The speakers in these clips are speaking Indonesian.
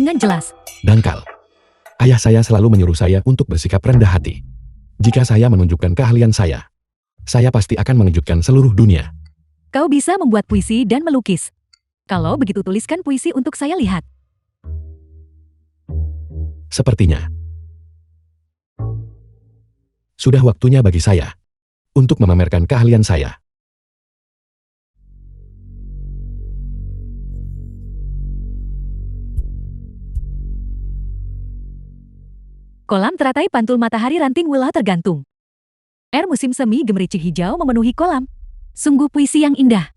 dengan jelas. Dangkal. Ayah saya selalu menyuruh saya untuk bersikap rendah hati. Jika saya menunjukkan keahlian saya pasti akan mengejutkan seluruh dunia. Kau bisa membuat puisi dan melukis. Kalau begitu tuliskan puisi untuk saya lihat. Sepertinya sudah waktunya bagi saya untuk memamerkan keahlian saya. Kolam teratai pantul matahari ranting wela tergantung. Air musim semi gemericik hijau memenuhi kolam. Sungguh puisi yang indah.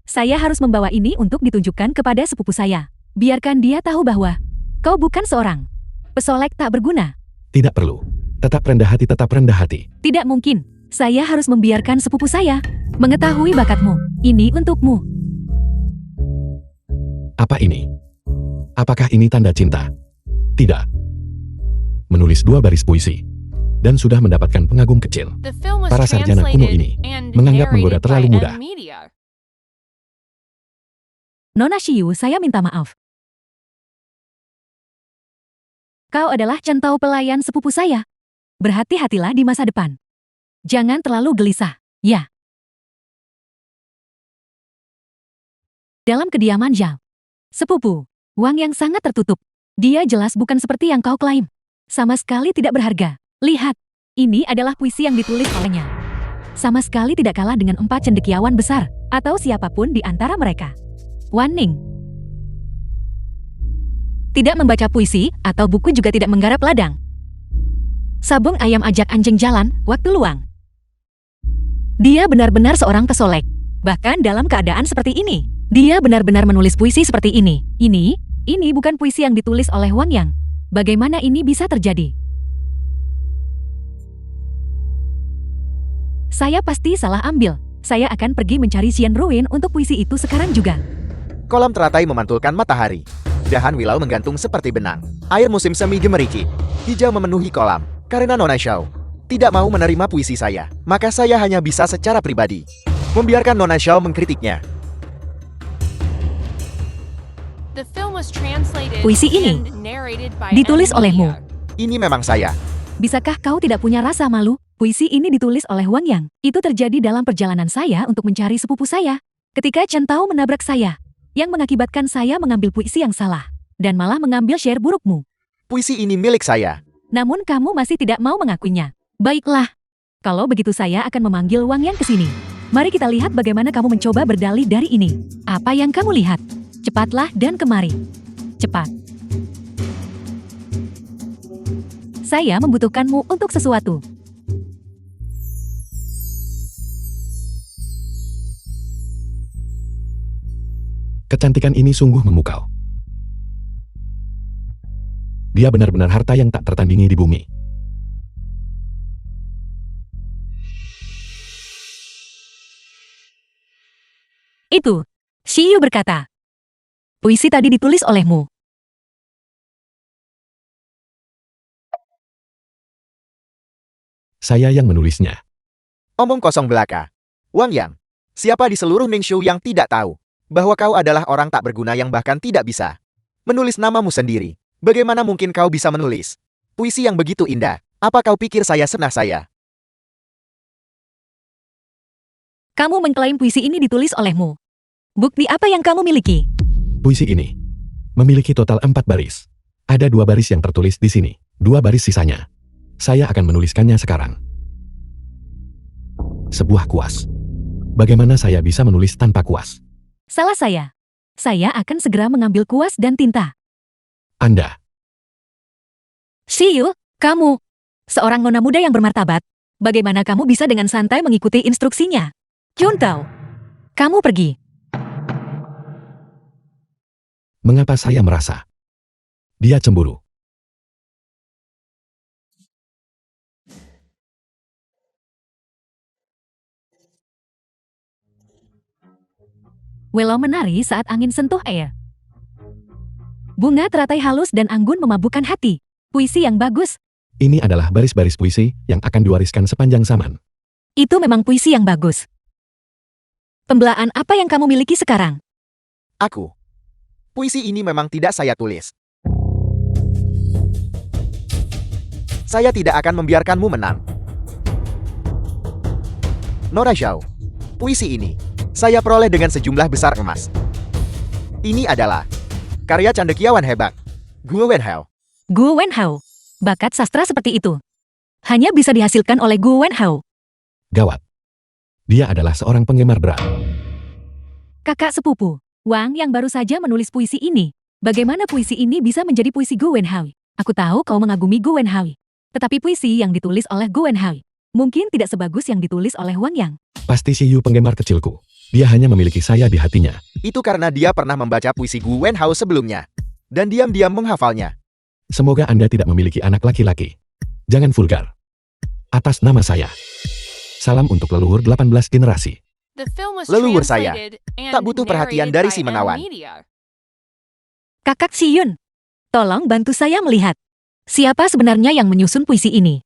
Saya harus membawa ini untuk ditunjukkan kepada sepupu saya. Biarkan dia tahu bahwa kau bukan seorang pesolek tak berguna. Tidak perlu. Tetap rendah hati, tetap rendah hati. Tidak mungkin. Saya harus membiarkan sepupu saya mengetahui bakatmu. Ini untukmu. Apa ini? Apakah ini tanda cinta? Tidak. Menulis 2 baris puisi dan sudah mendapatkan pengagum kecil. Para sarjana kuno ini menganggap menggoda terlalu mudah. Nona Shiyu, saya minta maaf. Kau adalah centau pelayan sepupu saya. Berhati-hatilah di masa depan. Jangan terlalu gelisah, ya. Dalam kediaman Zhao, sepupu, Wang yang sangat tertutup. Dia jelas bukan seperti yang kau klaim. Sama sekali tidak berharga. Lihat, ini adalah puisi yang ditulis olehnya. Sama sekali tidak kalah dengan 4 cendekiawan besar, atau siapapun di antara mereka. Wan Ning tidak membaca puisi, atau buku juga tidak menggarap ladang. Sabung ayam ajak anjing jalan, waktu luang. Dia benar-benar seorang pesolek. Bahkan dalam keadaan seperti ini, dia benar-benar menulis puisi seperti ini. Ini bukan puisi yang ditulis oleh Wang Yang. Bagaimana ini bisa terjadi? Saya pasti salah ambil. Saya akan pergi mencari Xian Ruin untuk puisi itu sekarang juga. Kolam teratai memantulkan matahari. Dahan wilau menggantung seperti benang. Air musim semi gemericik. Hijau memenuhi kolam. Karena Nona Xiao tidak mau menerima puisi saya, maka saya hanya bisa secara pribadi membiarkan Nona Xiao mengkritiknya. Puisi ini ditulis olehmu. Ini memang saya. Bisakah kau tidak punya rasa malu? Puisi ini ditulis oleh Wang Yang. Itu terjadi dalam perjalanan saya untuk mencari sepupu saya. Ketika Chen Tao menabrak saya, yang mengakibatkan saya mengambil puisi yang salah, dan malah mengambil share burukmu. Puisi ini milik saya. Namun kamu masih tidak mau mengakuinya. Baiklah. Kalau begitu saya akan memanggil Wang Yang ke sini. Mari kita lihat bagaimana kamu mencoba berdalih dari ini. Apa yang kamu lihat? Cepatlah dan kemari. Cepat. Saya membutuhkanmu untuk sesuatu. Kecantikan ini sungguh memukau. Dia benar-benar harta yang tak tertandingi di bumi. Itu, Shiyu berkata. Puisi tadi ditulis olehmu. Saya yang menulisnya. Omong kosong belaka. Wang Yang, siapa di seluruh Mingshu yang tidak tahu bahwa kau adalah orang tak berguna yang bahkan tidak bisa menulis namamu sendiri? Bagaimana mungkin kau bisa menulis puisi yang begitu indah? Apa kau pikir saya senang saya? Kamu mengklaim puisi ini ditulis olehmu. Bukti apa yang kamu miliki? Puisi ini memiliki total 4 baris. Ada 2 baris yang tertulis di sini, 2 baris sisanya. Saya akan menuliskannya sekarang. Sebuah kuas. Bagaimana saya bisa menulis tanpa kuas? Salah saya. Saya akan segera mengambil kuas dan tinta. Anda. Shiyu, kamu. Seorang nona muda yang bermartabat. Bagaimana kamu bisa dengan santai mengikuti instruksinya? Juntao, kamu pergi. Mengapa saya merasa dia cemburu? Welo menari saat angin sentuh air. Bunga teratai halus dan anggun memabukkan hati. Puisi yang bagus. Ini adalah baris-baris puisi yang akan diwariskan sepanjang zaman. Itu memang puisi yang bagus. Pembelaan apa yang kamu miliki sekarang? Aku. Puisi ini memang tidak saya tulis. Saya tidak akan membiarkanmu menang. Nora Zhao. Puisi ini saya peroleh dengan sejumlah besar emas. Ini adalah karya cendekiawan hebat, Guo Wenhao. Guo Wenhao. Bakat sastra seperti itu hanya bisa dihasilkan oleh Guo Wenhao. Gawat. Dia adalah seorang penggemar berat. Kakak sepupu, Wang yang baru saja menulis puisi ini. Bagaimana puisi ini bisa menjadi puisi Guo Wenhao? Aku tahu kau mengagumi Guo Wenhao. Tetapi puisi yang ditulis oleh Guo Wenhao mungkin tidak sebagus yang ditulis oleh Wang Yang. Pasti si Yu penggemar kecilku. Dia hanya memiliki saya di hatinya. Itu karena dia pernah membaca puisi Guo Wenhao sebelumnya. Dan diam-diam menghafalnya. Semoga Anda tidak memiliki anak laki-laki. Jangan vulgar. Atas nama saya. Salam untuk leluhur 18 generasi. Leluhur saya. Tak butuh perhatian dari si menawan. Kakak Siyun, tolong bantu saya melihat. Siapa sebenarnya yang menyusun puisi ini?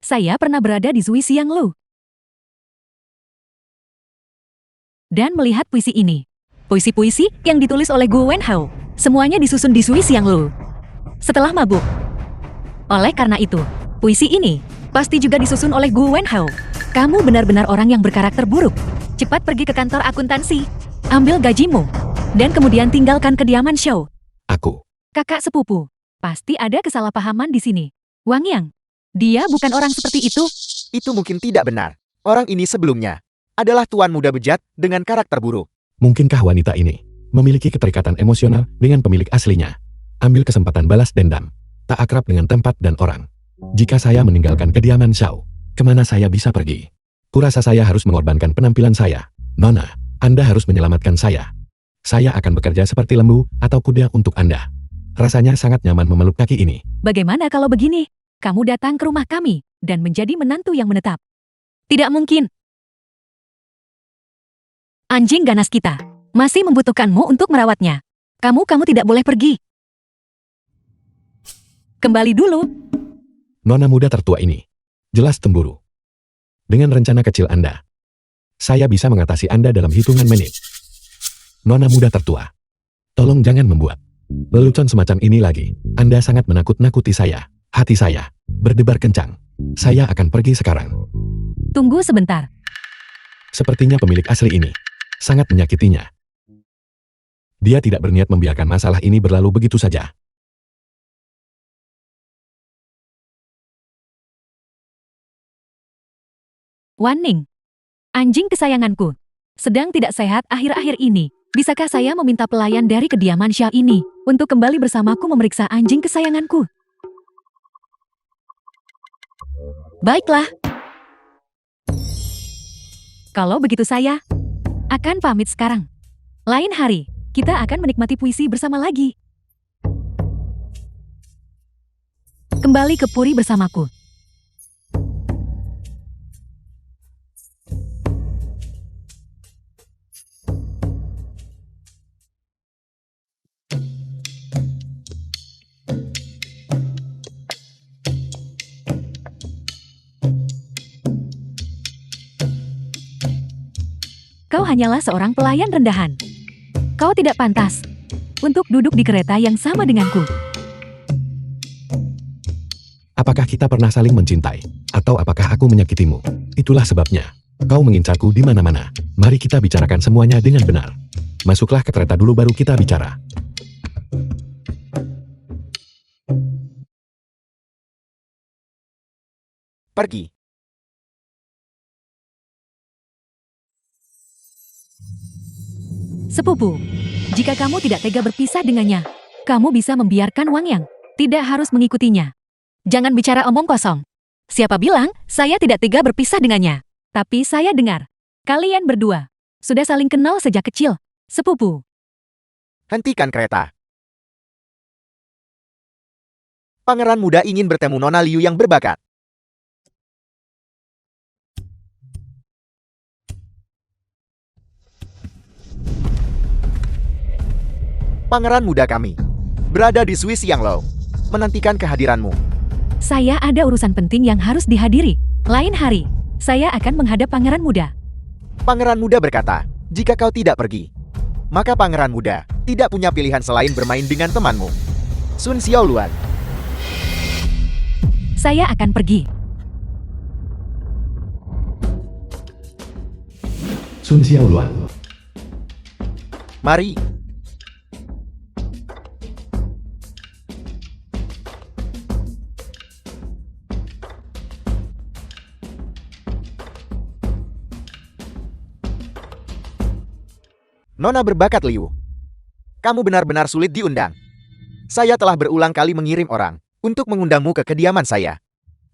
Saya pernah berada di Zui Xianglu dan melihat puisi ini. Puisi-puisi yang ditulis oleh Guo Wenhao semuanya disusun di Zui Xianglu setelah mabuk. Oleh karena itu, puisi ini pasti juga disusun oleh Guo Wenhao. Kamu benar-benar orang yang berkarakter buruk. Cepat pergi ke kantor akuntansi, ambil gajimu, dan kemudian tinggalkan kediaman Shou. Aku. Kakak sepupu, pasti ada kesalahpahaman di sini. Wang Yang, dia bukan orang seperti itu. Itu mungkin tidak benar. Orang ini sebelumnya adalah tuan muda bejat dengan karakter buruk. Mungkinkah wanita ini memiliki keterikatan emosional dengan pemilik aslinya? Ambil kesempatan balas dendam. Tak akrab dengan tempat dan orang. Jika saya meninggalkan kediaman Shao, kemana saya bisa pergi? Kurasa saya harus mengorbankan penampilan saya. Nona, Anda harus menyelamatkan saya. Saya akan bekerja seperti lembu atau kuda untuk Anda. Rasanya sangat nyaman memeluk kaki ini. Bagaimana kalau begini? Kamu datang ke rumah kami dan menjadi menantu yang menetap. Tidak mungkin. Anjing ganas kita masih membutuhkanmu untuk merawatnya. Kamu tidak boleh pergi. Kembali dulu. Nona muda tertua ini jelas cemburu. Dengan rencana kecil Anda, saya bisa mengatasi Anda dalam hitungan menit. Nona muda tertua, tolong jangan membuat lelucon semacam ini lagi. Anda sangat menakut-nakuti saya. Hati saya berdebar kencang. Saya akan pergi sekarang. Tunggu sebentar. Sepertinya pemilik asli ini sangat menyakitinya. Dia tidak berniat membiarkan masalah ini berlalu begitu saja. Wan Ning, anjing kesayanganku, sedang tidak sehat akhir-akhir ini. Bisakah saya meminta pelayan dari kediaman Xia ini untuk kembali bersamaku memeriksa anjing kesayanganku? Baiklah. Kalau begitu saya akan pamit sekarang. Lain hari, kita akan menikmati puisi bersama lagi. Kembali ke Puri bersamaku. Kau hanyalah seorang pelayan rendahan. Kau tidak pantas untuk duduk di kereta yang sama denganku. Apakah kita pernah saling mencintai? Atau apakah aku menyakitimu? Itulah sebabnya kau mengincarku di mana-mana. Mari kita bicarakan semuanya dengan benar. Masuklah ke kereta dulu baru kita bicara. Pergi. Sepupu, jika kamu tidak tega berpisah dengannya, kamu bisa membiarkan Wang Yang. Tidak harus mengikutinya. Jangan bicara omong kosong. Siapa bilang saya tidak tega berpisah dengannya? Tapi saya dengar, kalian berdua sudah saling kenal sejak kecil. Sepupu. Hentikan kereta. Pangeran muda ingin bertemu Nona Liu yang berbakat. Pangeran muda kami berada di Zui Xianglu, menantikan kehadiranmu. Saya ada urusan penting yang harus dihadiri. Lain hari, saya akan menghadap pangeran muda. Pangeran muda berkata, jika kau tidak pergi, maka pangeran muda tidak punya pilihan selain bermain dengan temanmu. Sun Xiaoluan. Saya akan pergi. Sun Xiaoluan. Mari. Nona berbakat Liu. Kamu benar-benar sulit diundang. Saya telah berulang kali mengirim orang untuk mengundangmu ke kediaman saya.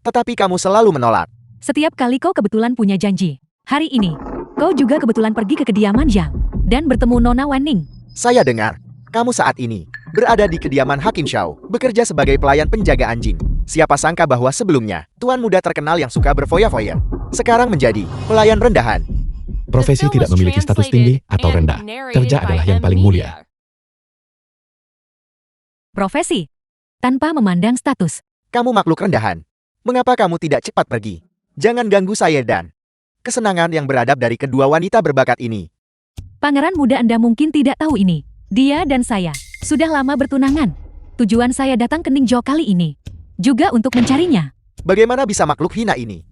Tetapi kamu selalu menolak. Setiap kali kau kebetulan punya janji. Hari ini, kau juga kebetulan pergi ke kediaman Zhang dan bertemu Nona Wanning. Saya dengar, kamu saat ini berada di kediaman Hakim Shao, bekerja sebagai pelayan penjaga anjing. Siapa sangka bahwa sebelumnya, tuan muda terkenal yang suka berfoya-foya, sekarang menjadi pelayan rendahan. Profesi tidak memiliki status tinggi atau rendah. Kerja adalah yang paling mulia. Profesi, tanpa memandang status. Kamu makhluk rendahan. Mengapa kamu tidak cepat pergi? Jangan ganggu saya dan kesenangan yang beradab dari kedua wanita berbakat ini. Pangeran muda Anda mungkin tidak tahu ini. Dia dan saya sudah lama bertunangan. Tujuan saya datang ke Ningzhou kali ini juga untuk mencarinya. Bagaimana bisa makhluk hina ini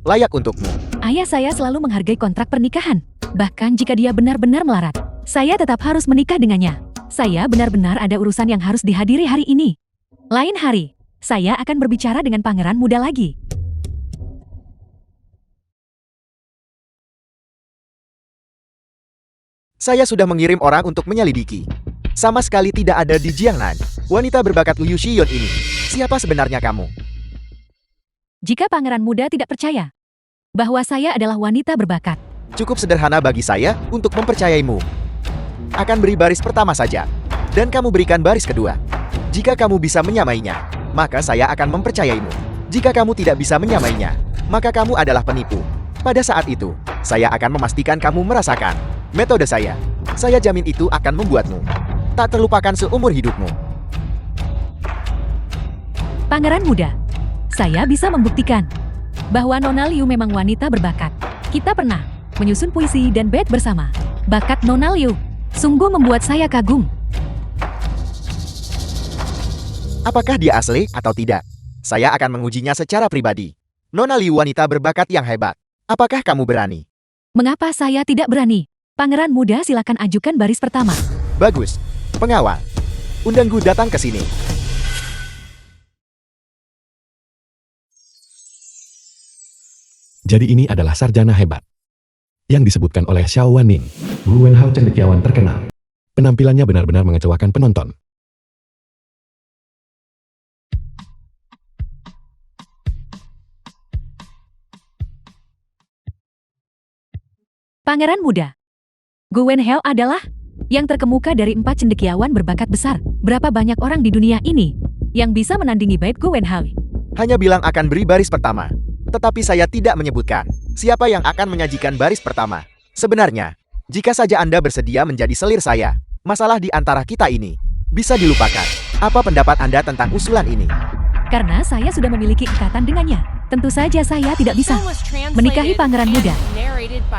layak untukmu? Ayah saya selalu menghargai kontrak pernikahan. Bahkan jika dia benar-benar melarat, saya tetap harus menikah dengannya. Saya benar-benar ada urusan yang harus dihadiri hari ini. Lain hari, saya akan berbicara dengan pangeran muda lagi. Saya sudah mengirim orang untuk menyelidiki. Sama sekali tidak ada di Jiangnan. Wanita berbakat Liu Xiyon ini. Siapa sebenarnya kamu? Jika pangeran muda tidak percaya bahwa saya adalah wanita berbakat, Cukup sederhana bagi saya untuk mempercayaimu. Akan beri baris pertama saja, dan kamu berikan baris kedua. Jika kamu bisa menyamainya, maka saya akan mempercayaimu. Jika kamu tidak bisa menyamainya, maka kamu adalah penipu. Pada saat itu, saya akan memastikan kamu merasakan metode saya. Saya jamin itu akan membuatmu tak terlupakan seumur hidupmu. Pangeran muda, saya bisa membuktikan bahwa Nona Liu memang wanita berbakat. Kita pernah menyusun puisi dan bait bersama. Bakat Nona Liu sungguh membuat saya kagum. Apakah dia asli atau tidak? Saya akan mengujinya secara pribadi. Nona Liu wanita berbakat yang hebat. Apakah kamu berani? Mengapa saya tidak berani? Pangeran muda, silakan ajukan baris pertama. Bagus. Pengawal, undangku datang ke sini. Jadi ini adalah sarjana hebat yang disebutkan oleh Xiao Wanning, Wu Wenhao cendekiawan terkenal. Penampilannya benar-benar mengecewakan penonton. Pangeran muda, Gu Wenhao adalah yang terkemuka dari 4 cendekiawan berbakat besar. Berapa banyak orang di dunia ini yang bisa menandingi bait Gu Wenhao? Hanya bilang akan beri baris pertama. Tetapi saya tidak menyebutkan siapa yang akan menyajikan baris pertama. Sebenarnya, jika saja Anda bersedia menjadi selir saya, masalah di antara kita ini bisa dilupakan. Apa pendapat Anda tentang usulan ini? Karena saya sudah memiliki ikatan dengannya, tentu saja saya tidak bisa menikahi pangeran muda.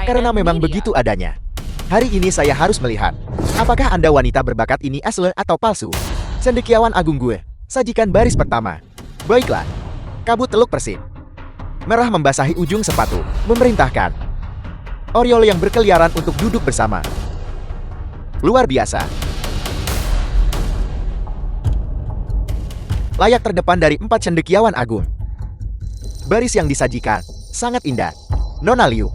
Karena memang begitu adanya. Hari ini saya harus melihat, apakah Anda wanita berbakat ini asli atau palsu? Cendekiawan agung gue, sajikan baris pertama. Baiklah, kabut teluk persib. Merah membasahi ujung sepatu, memerintahkan Oriol yang berkeliaran untuk duduk bersama. Luar biasa. Layak terdepan dari 4 cendekiawan agung. Baris yang disajikan sangat indah. Nona Liu,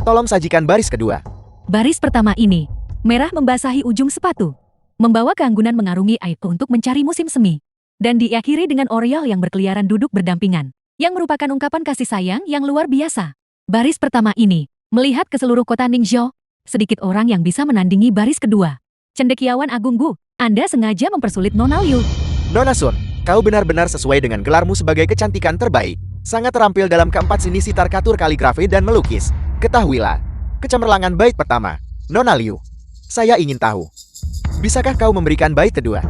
tolong sajikan baris kedua. Baris pertama ini, merah membasahi ujung sepatu, membawa keanggunan mengarungi air untuk mencari musim semi, dan diakhiri dengan Oriol yang berkeliaran duduk berdampingan, yang merupakan ungkapan kasih sayang yang luar biasa. Baris pertama ini melihat ke seluruh kota Ningzhou, sedikit orang yang bisa menandingi baris kedua. Cendekiawan Agung Gu, Anda sengaja mempersulit Nona Liu. Nona Sun, kau benar-benar sesuai dengan gelarmu sebagai kecantikan terbaik. Sangat terampil dalam keempat seni sitar katur kaligrafi dan melukis. Ketahuilah, kecemerlangan bait pertama. Nona Liu, saya ingin tahu, bisakah kau memberikan bait kedua?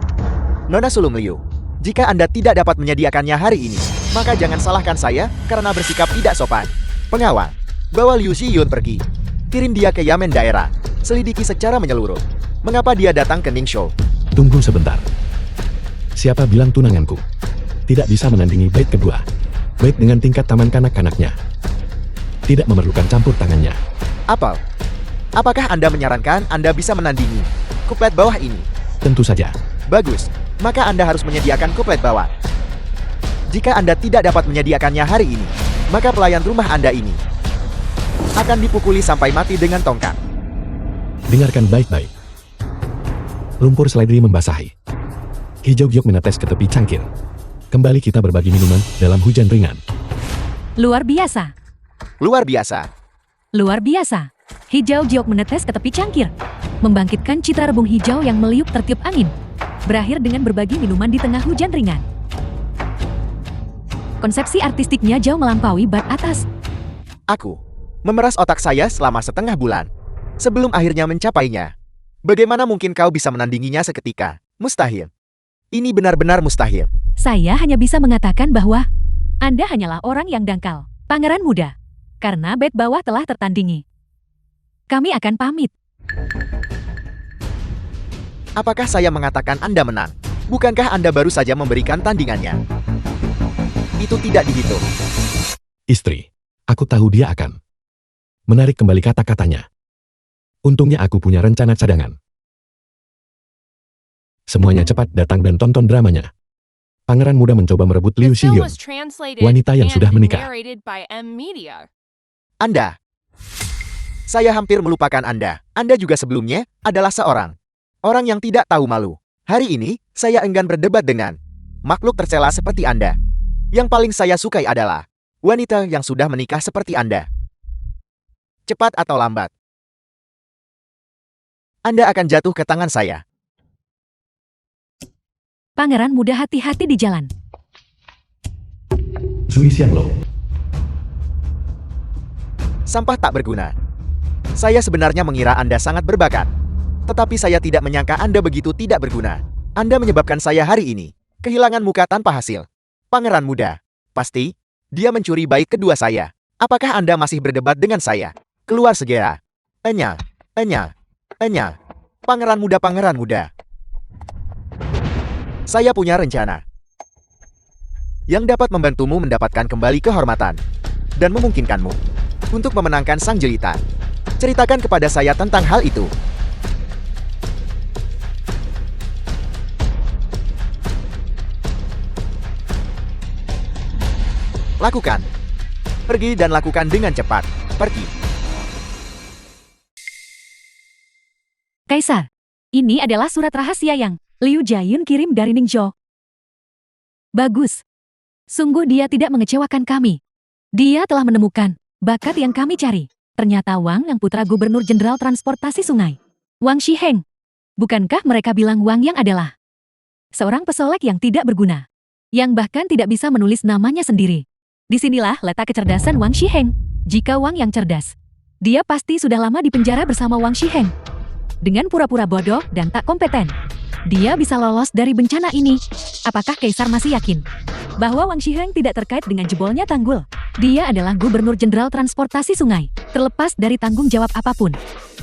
Nona Sulung Liu, jika Anda tidak dapat menyediakannya hari ini, maka jangan salahkan saya karena bersikap tidak sopan. Pengawal, bawa Liu Xiyun pergi. Kirim dia ke Yamen daerah. Selidiki secara menyeluruh. Mengapa dia datang ke Ningxiu? Tunggu sebentar. Siapa bilang tunanganku tidak bisa menandingi bait kedua? Bait dengan tingkat taman kanak-kanaknya tidak memerlukan campur tangannya. Apakah Anda menyarankan Anda bisa menandingi kuplet bawah ini? Tentu saja. Bagus, maka Anda harus menyediakan kuplet bawah. Jika Anda tidak dapat menyediakannya hari ini, maka pelayan rumah Anda ini akan dipukuli sampai mati dengan tongkat. Dengarkan baik-baik. Lumpur seledri membasahi. Hijau giok menetes ke tepi cangkir. Kembali kita berbagi minuman dalam hujan ringan. Luar biasa. Luar biasa. Luar biasa. Hijau giok menetes ke tepi cangkir, membangkitkan citra rebung hijau yang meliuk tertiup angin. Berakhir dengan berbagi minuman di tengah hujan ringan. Konsepsi artistiknya jauh melampaui bat atas. Aku memeras otak saya selama setengah bulan sebelum akhirnya mencapainya. Bagaimana mungkin kau bisa menandinginya seketika? Mustahil. Ini benar-benar mustahil. Saya hanya bisa mengatakan bahwa Anda hanyalah orang yang dangkal, pangeran muda. Karena bait bawah telah tertandingi. Kami akan pamit. Apakah saya mengatakan Anda menang? Bukankah Anda baru saja memberikan tandingannya? Itu tidak dihitung. Istri, aku tahu dia akan menarik kembali kata-katanya. Untungnya aku punya rencana cadangan. Semuanya cepat datang dan tonton dramanya. Pangeran muda mencoba merebut Liu Xiyun, wanita yang sudah menikah. Anda. Saya hampir melupakan Anda. Anda juga sebelumnya adalah seorang orang yang tidak tahu malu. Hari ini, saya enggan berdebat dengan makhluk tercela seperti Anda. Yang paling saya sukai adalah wanita yang sudah menikah seperti Anda. Cepat atau lambat, Anda akan jatuh ke tangan saya. Pangeran muda hati-hati di jalan. Zui Xianglo. Sampah tak berguna. Saya sebenarnya mengira Anda sangat berbakat. Tetapi saya tidak menyangka Anda begitu tidak berguna. Anda menyebabkan saya hari ini kehilangan muka tanpa hasil. Pangeran muda, pasti dia mencuri baik kedua saya. Apakah Anda masih berdebat dengan saya? Keluar segera. Enya. Pangeran muda. Saya punya rencana yang dapat membantumu mendapatkan kembali kehormatan dan memungkinkanmu untuk memenangkan sang jelita. Ceritakan kepada saya tentang hal itu. Lakukan. Pergi dan lakukan dengan cepat. Pergi. Kaisar, ini adalah surat rahasia yang Liu Jiayun kirim dari Ningzhou. Bagus. Sungguh dia tidak mengecewakan kami. Dia telah menemukan bakat yang kami cari. Ternyata Wang yang putra Gubernur Jenderal Transportasi Sungai. Wang Shiheng. Bukankah mereka bilang Wang yang adalah seorang pesolek yang tidak berguna, yang bahkan tidak bisa menulis namanya sendiri. Disinilah letak kecerdasan Wang Shiheng. Jika Wang yang cerdas, dia pasti sudah lama di penjara bersama Wang Shiheng. Dengan pura-pura bodoh dan tak kompeten, dia bisa lolos dari bencana ini. Apakah Kaisar masih yakin bahwa Wang Shiheng tidak terkait dengan jebolnya tanggul? Dia adalah Gubernur Jenderal Transportasi Sungai. Terlepas dari tanggung jawab apapun,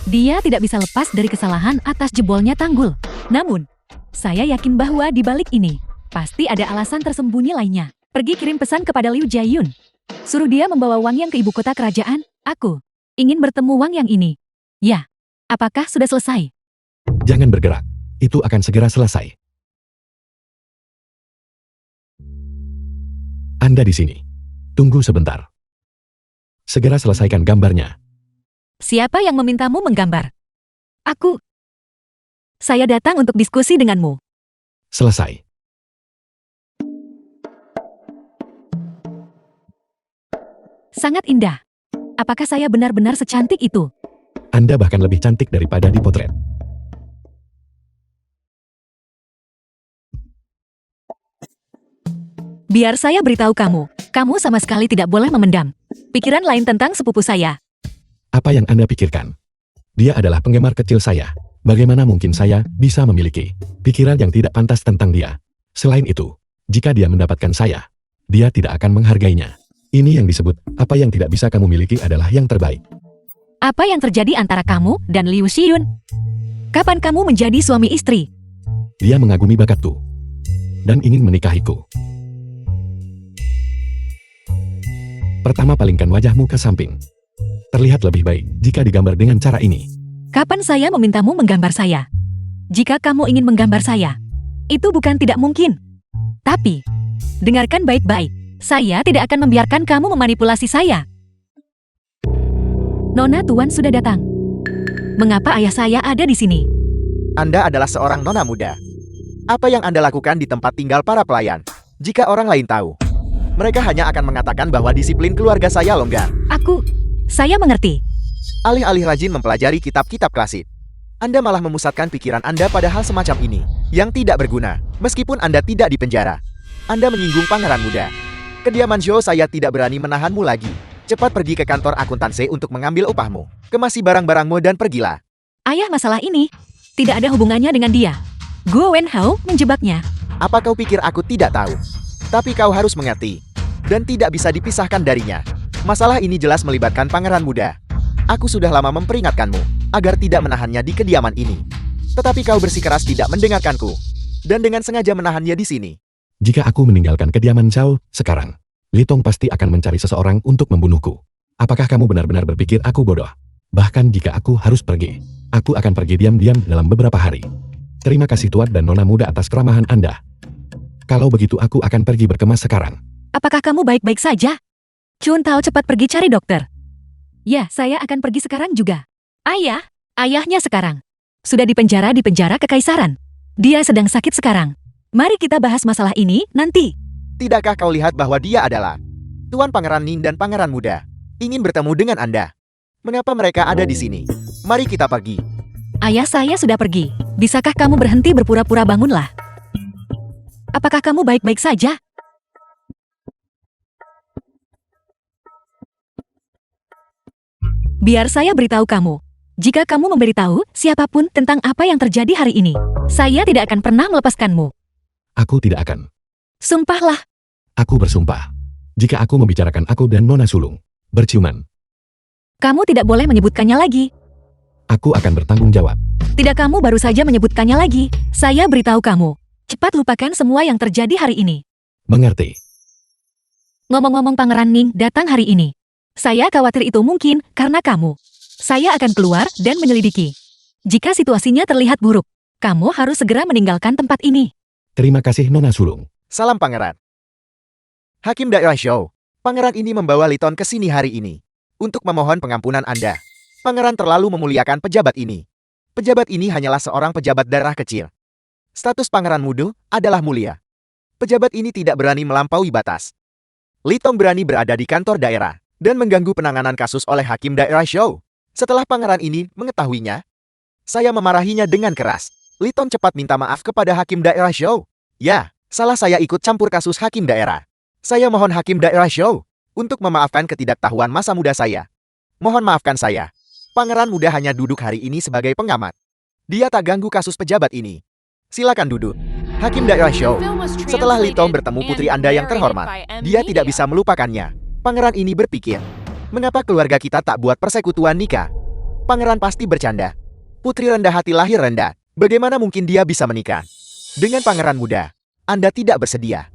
dia tidak bisa lepas dari kesalahan atas jebolnya tanggul. Namun, saya yakin bahwa di balik ini pasti ada alasan tersembunyi lainnya. Pergi kirim pesan kepada Liu Jiayun. Suruh dia membawa Wang Yang ke ibu kota kerajaan. Aku ingin bertemu Wang Yang ini. Ya, apakah sudah selesai? Jangan bergerak. Itu akan segera selesai. Anda di sini. Tunggu sebentar. Segera selesaikan gambarnya. Siapa yang memintamu menggambar? Aku. Saya datang untuk diskusi denganmu. Selesai. Sangat indah. Apakah saya benar-benar secantik itu? Anda bahkan lebih cantik daripada di potret. Biar saya beritahu kamu, kamu sama sekali tidak boleh memendam pikiran lain tentang sepupu saya. Apa yang Anda pikirkan? Dia adalah penggemar kecil saya. Bagaimana mungkin saya bisa memiliki pikiran yang tidak pantas tentang dia? Selain itu, jika dia mendapatkan saya, dia tidak akan menghargainya. Ini yang disebut, apa yang tidak bisa kamu miliki adalah yang terbaik. Apa yang terjadi antara kamu dan Liu Xiyun? Kapan kamu menjadi suami istri? Dia mengagumi bakatku dan ingin menikahiku. Pertama, palingkan wajahmu ke samping. Terlihat lebih baik jika digambar dengan cara ini. Kapan saya memintamu menggambar saya? Jika kamu ingin menggambar saya, itu bukan tidak mungkin. Tapi, dengarkan baik-baik. Saya tidak akan membiarkan kamu memanipulasi saya. Nona Tuan sudah datang. Mengapa ayah saya ada di sini? Anda adalah seorang nona muda. Apa yang Anda lakukan di tempat tinggal para pelayan? Jika orang lain tahu, mereka hanya akan mengatakan bahwa disiplin keluarga saya longgar. Saya mengerti. Alih-alih rajin mempelajari kitab-kitab klasik, Anda malah memusatkan pikiran Anda pada hal semacam ini, yang tidak berguna, meskipun Anda tidak dipenjara. Anda menyinggung pangeran muda. Kediaman Zhou, saya tidak berani menahanmu lagi. Cepat pergi ke kantor akuntansi untuk mengambil upahmu. Kemasi barang-barangmu dan pergilah. Ayah, masalah ini tidak ada hubungannya dengan dia. Guo Wenhao menjebaknya. Apa kau pikir aku tidak tahu? Tapi kau harus mengerti, dan tidak bisa dipisahkan darinya. Masalah ini jelas melibatkan pangeran muda. Aku sudah lama memperingatkanmu agar tidak menahannya di kediaman ini. Tetapi kau bersikeras tidak mendengarkanku, dan dengan sengaja menahannya di sini. Jika aku meninggalkan kediaman Zhao sekarang, Li Tong pasti akan mencari seseorang untuk membunuhku. Apakah kamu benar-benar berpikir aku bodoh? Bahkan jika aku harus pergi, aku akan pergi diam-diam dalam beberapa hari. Terima kasih Tuan dan Nona muda atas keramahan Anda. Kalau begitu aku akan pergi berkemas sekarang. Apakah kamu baik-baik saja? Chun Tao, cepat pergi cari dokter. Ya, saya akan pergi sekarang juga. Ayahnya sekarang sudah di penjara kekaisaran. Dia sedang sakit sekarang. Mari kita bahas masalah ini nanti. Tidakkah kau lihat bahwa dia adalah Tuan Pangeran Ning dan Pangeran Muda ingin bertemu dengan Anda? Mengapa mereka ada di sini? Mari kita pergi. Ayah saya sudah pergi. Bisakah kamu berhenti berpura-pura? Bangunlah. Apakah kamu baik-baik saja? Biar saya beritahu kamu. Jika kamu memberitahu siapapun tentang apa yang terjadi hari ini, saya tidak akan pernah melepaskanmu. Aku tidak akan. Sumpahlah. Aku bersumpah. Jika aku membicarakan aku dan Nona Sulung berciuman, Kamu tidak boleh menyebutkannya lagi. aku akan bertanggung jawab. Tidak, kamu baru saja menyebutkannya lagi. Saya beritahu kamu. Cepat lupakan semua yang terjadi hari ini. Mengerti? Ngomong-ngomong, Pangeran Ning datang hari ini. Saya khawatir itu mungkin karena kamu. Saya akan keluar dan menyelidiki. Jika situasinya terlihat buruk, kamu harus segera meninggalkan tempat ini. Terima kasih Nona Sulung. Salam Pangeran. Hakim Daerah Zhou, Pangeran ini membawa Li Tong ke sini hari ini untuk memohon pengampunan Anda. Pangeran terlalu memuliakan pejabat ini. Pejabat ini hanyalah seorang pejabat daerah kecil. Status Pangeran Muda adalah mulia. Pejabat ini tidak berani melampaui batas. Li Tong berani berada di kantor daerah dan mengganggu penanganan kasus oleh Hakim Daerah Zhou. Setelah pangeran ini mengetahuinya, saya memarahinya dengan keras. Li Tong cepat minta maaf kepada Hakim Daerah Zhou. Ya, salah saya ikut campur kasus Hakim Daerah. Saya mohon Hakim Daerah Zhou untuk memaafkan ketidaktahuan masa muda saya. Mohon maafkan saya. Pangeran muda hanya duduk hari ini sebagai pengamat. Dia tak ganggu kasus pejabat ini. Silakan duduk. Hakim Daerah Zhou, setelah Li Tong bertemu putri Anda yang terhormat, dia tidak bisa melupakannya. Pangeran ini berpikir, mengapa keluarga kita tak buat persekutuan nikah? Pangeran pasti bercanda. Putri rendah hati lahir rendah. Bagaimana mungkin dia bisa menikah dengan pangeran muda? Anda tidak bersedia.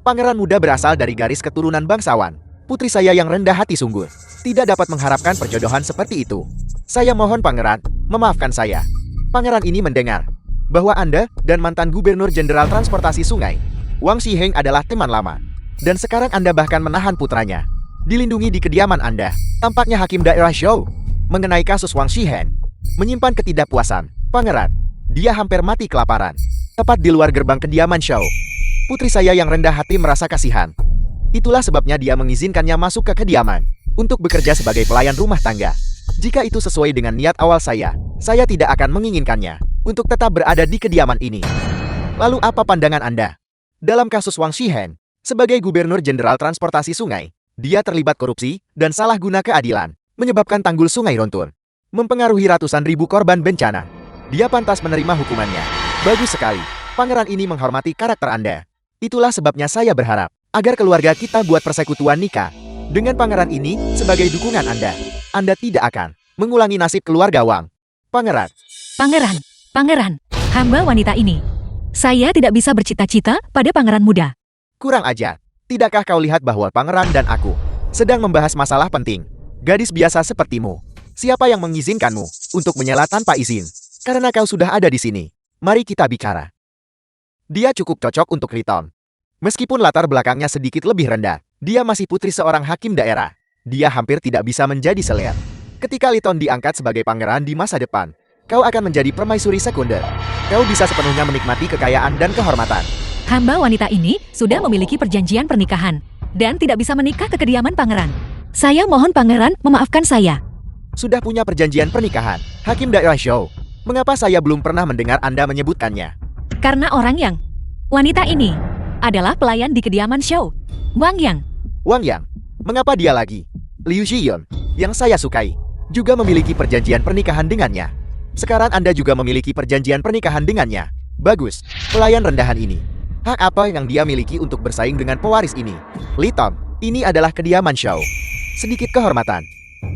Pangeran muda berasal dari garis keturunan bangsawan. Putri saya yang rendah hati sungguh tidak dapat mengharapkan perjodohan seperti itu. Saya mohon pangeran, memaafkan saya. Pangeran ini mendengar bahwa Anda dan mantan Gubernur Jenderal Transportasi Sungai, Wang Shiheng adalah teman lama. Dan sekarang Anda bahkan menahan putranya, dilindungi di kediaman Anda. Tampaknya Hakim Daerah Zhou mengenai kasus Wang Shiheng menyimpan ketidakpuasan. Pangeran, dia hampir mati kelaparan. Tepat di luar gerbang kediaman Zhou. Putri saya yang rendah hati merasa kasihan. Itulah sebabnya dia mengizinkannya masuk ke kediaman untuk bekerja sebagai pelayan rumah tangga. Jika itu sesuai dengan niat awal saya tidak akan menginginkannya untuk tetap berada di kediaman ini. Lalu apa pandangan Anda? Dalam kasus Wang Shiheng, sebagai Gubernur Jenderal Transportasi Sungai, dia terlibat korupsi dan salah guna keadilan, menyebabkan tanggul sungai runtuh, mempengaruhi ratusan ribu korban bencana. Dia pantas menerima hukumannya. Bagus sekali. Pangeran ini menghormati karakter Anda. Itulah sebabnya saya berharap agar keluarga kita buat persekutuan nikah. Dengan pangeran ini sebagai dukungan Anda tidak akan mengulangi nasib keluarga Wang. Pangeran, Pangeran, pangeran, hamba wanita ini. Saya tidak bisa bercita-cita pada pangeran muda. Kurang ajar. Tidakkah kau lihat bahwa pangeran dan aku sedang membahas masalah penting? Gadis biasa sepertimu. Siapa yang mengizinkanmu untuk menyela tanpa izin? Karena kau sudah ada di sini. Mari kita bicara. Dia cukup cocok untuk Liton. Meskipun latar belakangnya sedikit lebih rendah, dia masih putri seorang hakim daerah. Dia hampir tidak bisa menjadi selir. Ketika Liton diangkat sebagai pangeran di masa depan, kau akan menjadi permaisuri sekunder. Kau bisa sepenuhnya menikmati kekayaan dan kehormatan. Hamba wanita ini sudah memiliki perjanjian pernikahan dan tidak bisa menikah ke kediaman pangeran. Saya mohon pangeran memaafkan saya. Sudah punya perjanjian pernikahan, Hakim Daerah Show. Mengapa saya belum pernah mendengar Anda menyebutkannya? Karena orang yang wanita ini adalah pelayan di kediaman Show, Wang Yang. Wang Yang, mengapa dia lagi? Liu Xiyon, yang saya sukai, juga memiliki perjanjian pernikahan dengannya. Sekarang Anda juga memiliki perjanjian pernikahan dengannya. Bagus, pelayan rendahan ini. Hak apa yang dia miliki untuk bersaing dengan pewaris ini? Liton, ini adalah kediaman Show. Sedikit kehormatan.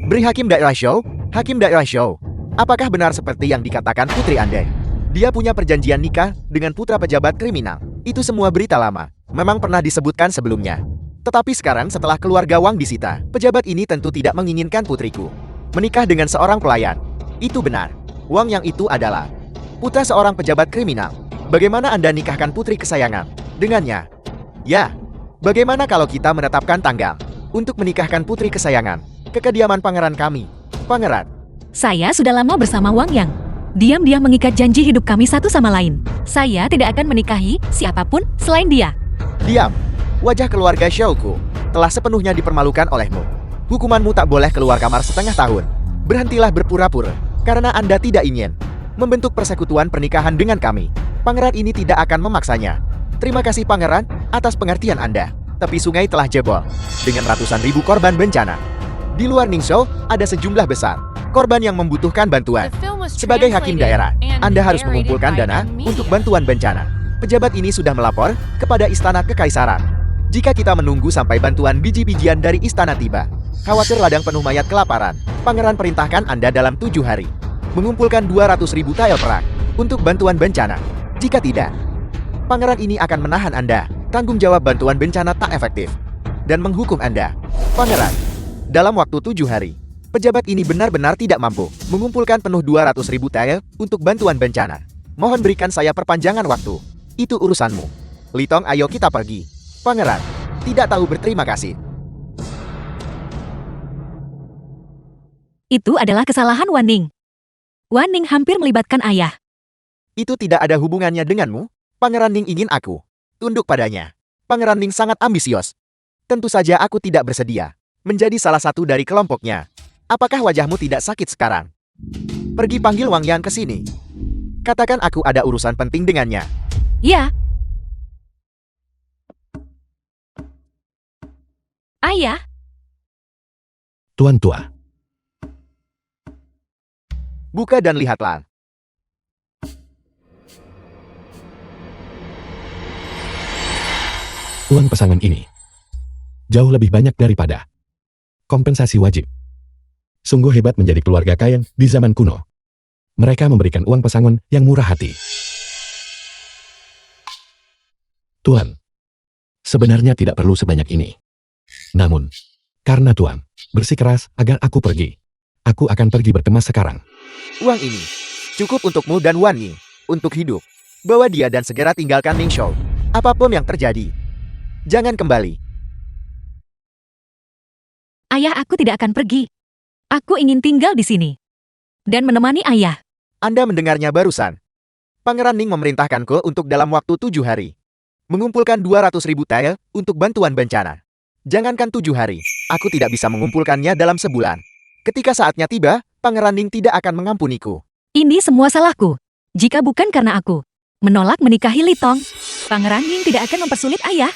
Beri Hakim Daerah Show, Hakim Daerah Show. Apakah benar seperti yang dikatakan putri Anda? Dia punya perjanjian nikah dengan putra pejabat kriminal. Itu semua berita lama. Memang pernah disebutkan sebelumnya. Tetapi sekarang setelah keluarga Wang disita, pejabat ini tentu tidak menginginkan putriku menikah dengan seorang pelayan. Itu benar. Wang yang itu adalah putra seorang pejabat kriminal. Bagaimana Anda nikahkan putri kesayangan dengannya? Ya, bagaimana kalau kita menetapkan tanggal untuk menikahkan putri kesayangan ke kediaman pangeran kami? Pangeran, Saya sudah lama bersama Wang Yang. Diam-diam mengikat janji hidup kami satu sama lain. Saya tidak akan menikahi siapapun selain dia. diam. Wajah keluarga Xiaoku telah sepenuhnya dipermalukan olehmu. Hukumanmu tak boleh keluar kamar setengah tahun. Berhentilah berpura-pura, karena Anda tidak ingin membentuk persekutuan pernikahan dengan kami. Pangeran ini tidak akan memaksanya. Terima kasih pangeran, atas pengertian Anda. Tepi sungai telah jebol, dengan ratusan ribu korban bencana. Di luar Ningzhou, ada sejumlah besar korban yang membutuhkan bantuan. Sebagai hakim daerah, Anda harus mengumpulkan dana untuk bantuan bencana. Pejabat ini sudah melapor kepada Istana Kekaisaran. Jika kita menunggu sampai bantuan biji-bijian dari istana tiba, khawatir ladang penuh mayat kelaparan, Pangeran perintahkan Anda dalam 7 hari mengumpulkan 200.000 tael perak untuk bantuan bencana. Jika tidak, Pangeran ini akan menahan Anda. Tanggung jawab bantuan bencana tak efektif dan menghukum Anda. Pangeran, dalam waktu 7 hari, pejabat ini benar-benar tidak mampu mengumpulkan penuh 200.000 tael untuk bantuan bencana. Mohon berikan saya perpanjangan waktu. Itu urusanmu. Litong, ayo kita pergi. Pangeran, tidak tahu berterima kasih. Itu adalah kesalahan Wan Ning. Wan Ning hampir melibatkan ayah. Itu tidak ada hubungannya denganmu. Pangeran Ning ingin aku tunduk padanya. Pangeran Ning sangat ambisius. Tentu saja aku tidak bersedia menjadi salah satu dari kelompoknya. Apakah wajahmu tidak sakit sekarang? Pergi panggil Wang Yan ke sini. Katakan aku ada urusan penting dengannya. Ya. Ayah, Tuan tua, Buka dan lihatlah. uang pesangon ini jauh lebih banyak daripada kompensasi wajib. Sungguh hebat menjadi keluarga kaya di zaman kuno. Mereka memberikan uang pesangon yang murah hati. Tuan, sebenarnya tidak perlu sebanyak ini. Namun, karena Tuan bersikeras agar aku pergi, aku akan pergi berkemas sekarang. Uang ini cukup untukmu dan Wan Ying untuk hidup. Bawa dia dan segera tinggalkan Ningzhou. Apapun yang terjadi, jangan kembali. ayah aku tidak akan pergi. Aku ingin tinggal di sini dan menemani ayah. Anda mendengarnya barusan. Pangeran Ning memerintahkanku untuk dalam waktu 7 hari mengumpulkan 200.000 tael untuk bantuan bencana. Jangankan 7 hari, aku tidak bisa mengumpulkannya dalam sebulan. Ketika saatnya tiba, Pangeran Ning tidak akan mengampuniku. Ini semua salahku. Jika bukan karena aku menolak menikahi Litong, Pangeran Ying tidak akan mempersulit ayah.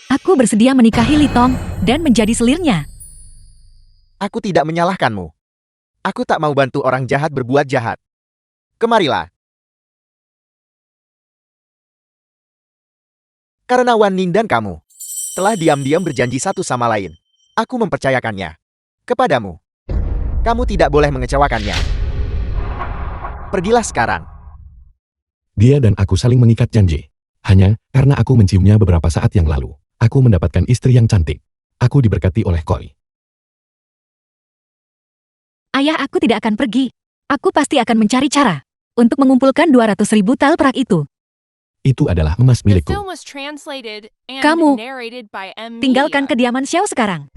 Aku bersedia menikahi Litong dan menjadi selirnya. Aku tidak menyalahkanmu. Aku tak mau bantu orang jahat berbuat jahat. Kemarilah. Karena Wan Ning dan kamu telah diam-diam berjanji satu sama lain, aku mempercayakannya kepadamu. Kamu tidak boleh mengecewakannya. Pergilah sekarang. Dia dan aku saling mengikat janji. Hanya karena aku menciumnya beberapa saat yang lalu, aku mendapatkan istri yang cantik. Aku diberkati oleh Koi. Ayah, aku tidak akan pergi. Aku pasti akan mencari cara untuk mengumpulkan 200.000 tael perak itu. Itu adalah emas milikku. Kamu tinggalkan kediaman Xiao sekarang.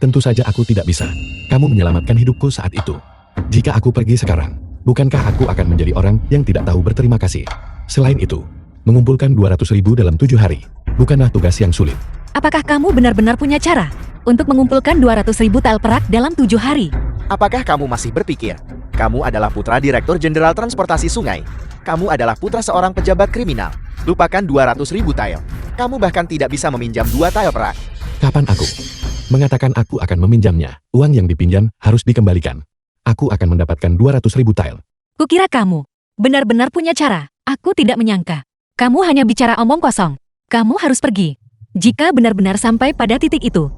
Tentu saja aku tidak bisa. Kamu menyelamatkan hidupku saat itu. Jika aku pergi sekarang, bukankah aku akan menjadi orang yang tidak tahu berterima kasih? Selain itu, mengumpulkan 200.000 dalam 7 hari bukanlah tugas yang sulit. Apakah kamu benar-benar punya cara untuk mengumpulkan 200.000 tael perak dalam 7 hari? Apakah kamu masih berpikir, kamu adalah putra Direktur Jenderal Transportasi Sungai? Kamu adalah putra seorang pejabat kriminal. Lupakan 200.000 tael. Kamu bahkan tidak bisa meminjam 2 tael perak. Kapan aku mengatakan aku akan meminjamnya? Uang yang dipinjam harus dikembalikan. Aku akan mendapatkan 200.000 tael. Kukira kamu benar-benar punya cara. Aku tidak menyangka. Kamu hanya bicara omong kosong. Kamu harus pergi. Jika benar-benar sampai pada titik itu,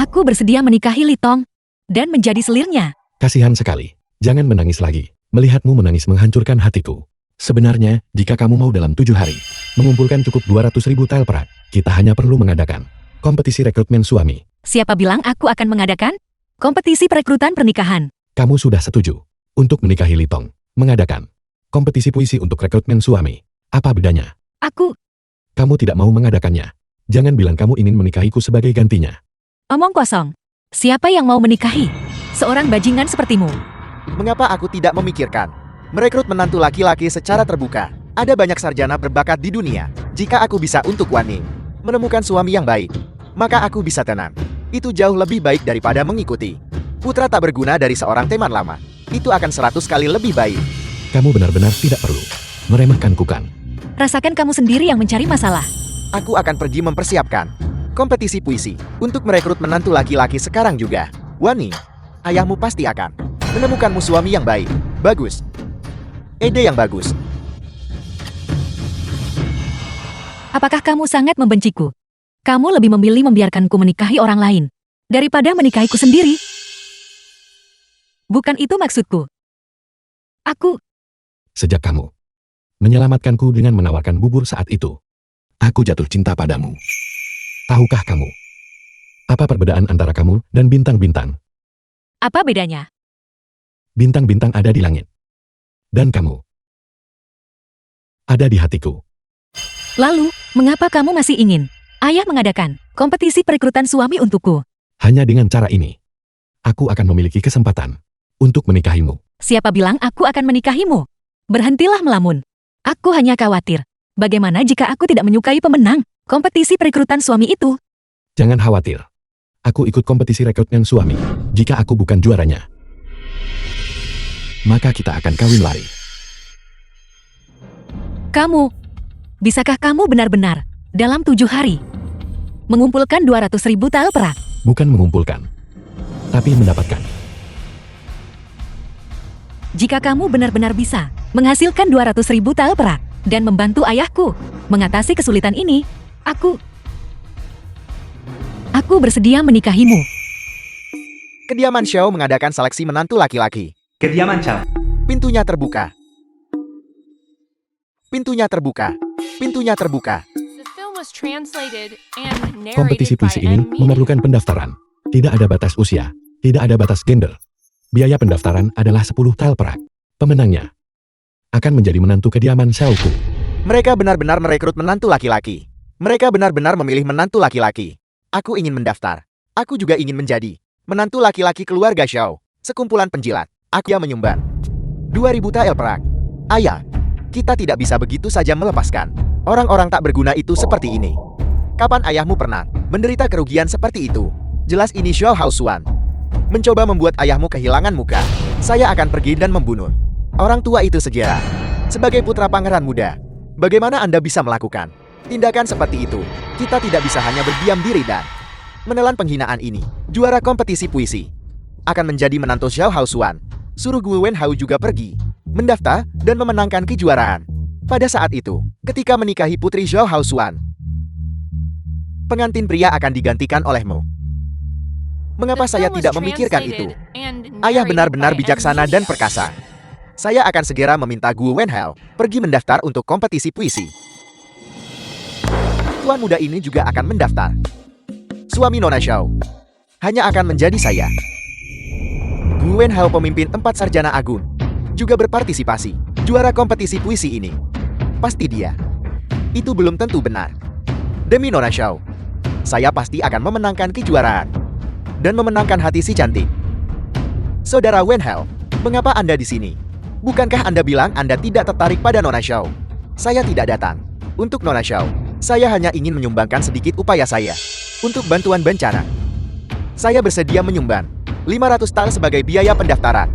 aku bersedia menikahi Li Tong dan menjadi selirnya. Kasihan sekali. Jangan menangis lagi. Melihatmu menangis menghancurkan hatiku. Sebenarnya, jika kamu mau dalam 7 hari mengumpulkan cukup 200.000 tael perak, kita hanya perlu mengadakan kompetisi rekrutmen suami. Siapa bilang aku akan mengadakan kompetisi perekrutan pernikahan? Kamu sudah setuju untuk menikahi Li Tong, mengadakan kompetisi puisi untuk rekrutmen suami. Apa bedanya? Kamu tidak mau mengadakannya. Jangan bilang kamu ingin menikahiku sebagai gantinya. Omong kosong. Siapa yang mau menikahi seorang bajingan sepertimu? Mengapa aku tidak memikirkan merekrut menantu laki-laki secara terbuka? Ada banyak sarjana berbakat di dunia. Jika aku bisa untuk Wan Ning menemukan suami yang baik, maka aku bisa tenang. Itu jauh lebih baik daripada mengikuti putra tak berguna dari seorang teman lama. Itu akan 100 kali lebih baik. Kamu benar-benar tidak perlu meremehkanku kan? Rasakan kamu sendiri yang mencari masalah. Aku akan pergi mempersiapkan kompetisi puisi untuk merekrut menantu laki-laki sekarang juga. Wan Ning, ayahmu pasti akan menemukanmu suami yang baik. Bagus. Ide yang bagus. Apakah kamu sangat membenciku? Kamu lebih memilih membiarkanku menikahi orang lain daripada menikahiku sendiri. Bukan itu maksudku. Sejak kamu menyelamatkanku dengan menawarkan bubur saat itu, aku jatuh cinta padamu. Tahukah kamu apa perbedaan antara kamu dan bintang-bintang? Apa bedanya? Bintang-bintang ada di langit. Dan kamu ada di hatiku. Lalu, mengapa kamu masih ingin ayah mengadakan kompetisi perekrutan suami untukku? Hanya dengan cara ini, aku akan memiliki kesempatan untuk menikahimu. Siapa bilang aku akan menikahimu? Berhentilah melamun. Aku hanya khawatir. Bagaimana jika aku tidak menyukai pemenang kompetisi perekrutan suami itu? Jangan khawatir. Aku ikut kompetisi rekrutmen suami. Jika aku bukan juaranya, maka kita akan kawin lari. Bisakah kamu benar-benar dalam 7 hari mengumpulkan 200.000 tael perak? Bukan mengumpulkan, tapi mendapatkan. Jika kamu benar-benar bisa menghasilkan 200.000 tael perak dan membantu ayahku mengatasi kesulitan ini, aku bersedia menikahimu. Kediaman Xiao mengadakan seleksi menantu laki-laki. Kediaman Xiao. Pintunya terbuka. Pintunya terbuka. Pintunya terbuka. Kompetisi puisi ini memerlukan pendaftaran. Tidak ada batas usia, tidak ada batas gender. Biaya pendaftaran adalah 10 tael perak. Pemenangnya akan menjadi menantu kediaman Xiaoku. Mereka benar-benar merekrut menantu laki-laki. Mereka benar-benar memilih menantu laki-laki. Aku ingin mendaftar. Aku juga ingin menjadi menantu laki-laki keluarga Xiao. Sekumpulan penjilat. Aku yang menyumbang 2.000 tael perak. Ayah, kita tidak bisa begitu saja melepaskan orang-orang tak berguna itu seperti ini. Kapan ayahmu pernah menderita kerugian seperti itu? Jelas ini Xiao Haosuan mencoba membuat ayahmu kehilangan muka. Saya akan pergi dan membunuh orang tua itu segera. Sebagai putra pangeran muda, bagaimana Anda bisa melakukan tindakan seperti itu? Kita tidak bisa hanya berdiam diri dan menelan penghinaan ini. Juara kompetisi puisi akan menjadi menantu Xiao Haosuan. Suruh Gu Wenhao juga pergi, mendaftar, dan memenangkan kejuaraan. Pada saat itu, ketika menikahi putri Xiao Haosuan, pengantin pria akan digantikan olehmu. Mengapa saya tidak memikirkan itu? Ayah benar-benar bijaksana dan perkasa. Saya akan segera meminta Gu Wenhao pergi mendaftar untuk kompetisi puisi. Tuan muda ini juga akan mendaftar. Suami Nona Xiao hanya akan menjadi saya. Gu Wenhao pemimpin 4 sarjana agung juga berpartisipasi juara kompetisi puisi ini. Pasti dia. Itu belum tentu benar. Demi Nona Xiao, saya pasti akan memenangkan kejuaraan dan memenangkan hati si cantik. Saudara Wenhao, mengapa Anda di sini? Bukankah Anda bilang Anda tidak tertarik pada Nona Xiao? Saya tidak datang untuk Nona Xiao. Saya hanya ingin menyumbangkan sedikit upaya saya untuk bantuan bencana. Saya bersedia menyumbang 500 tal sebagai biaya pendaftaran.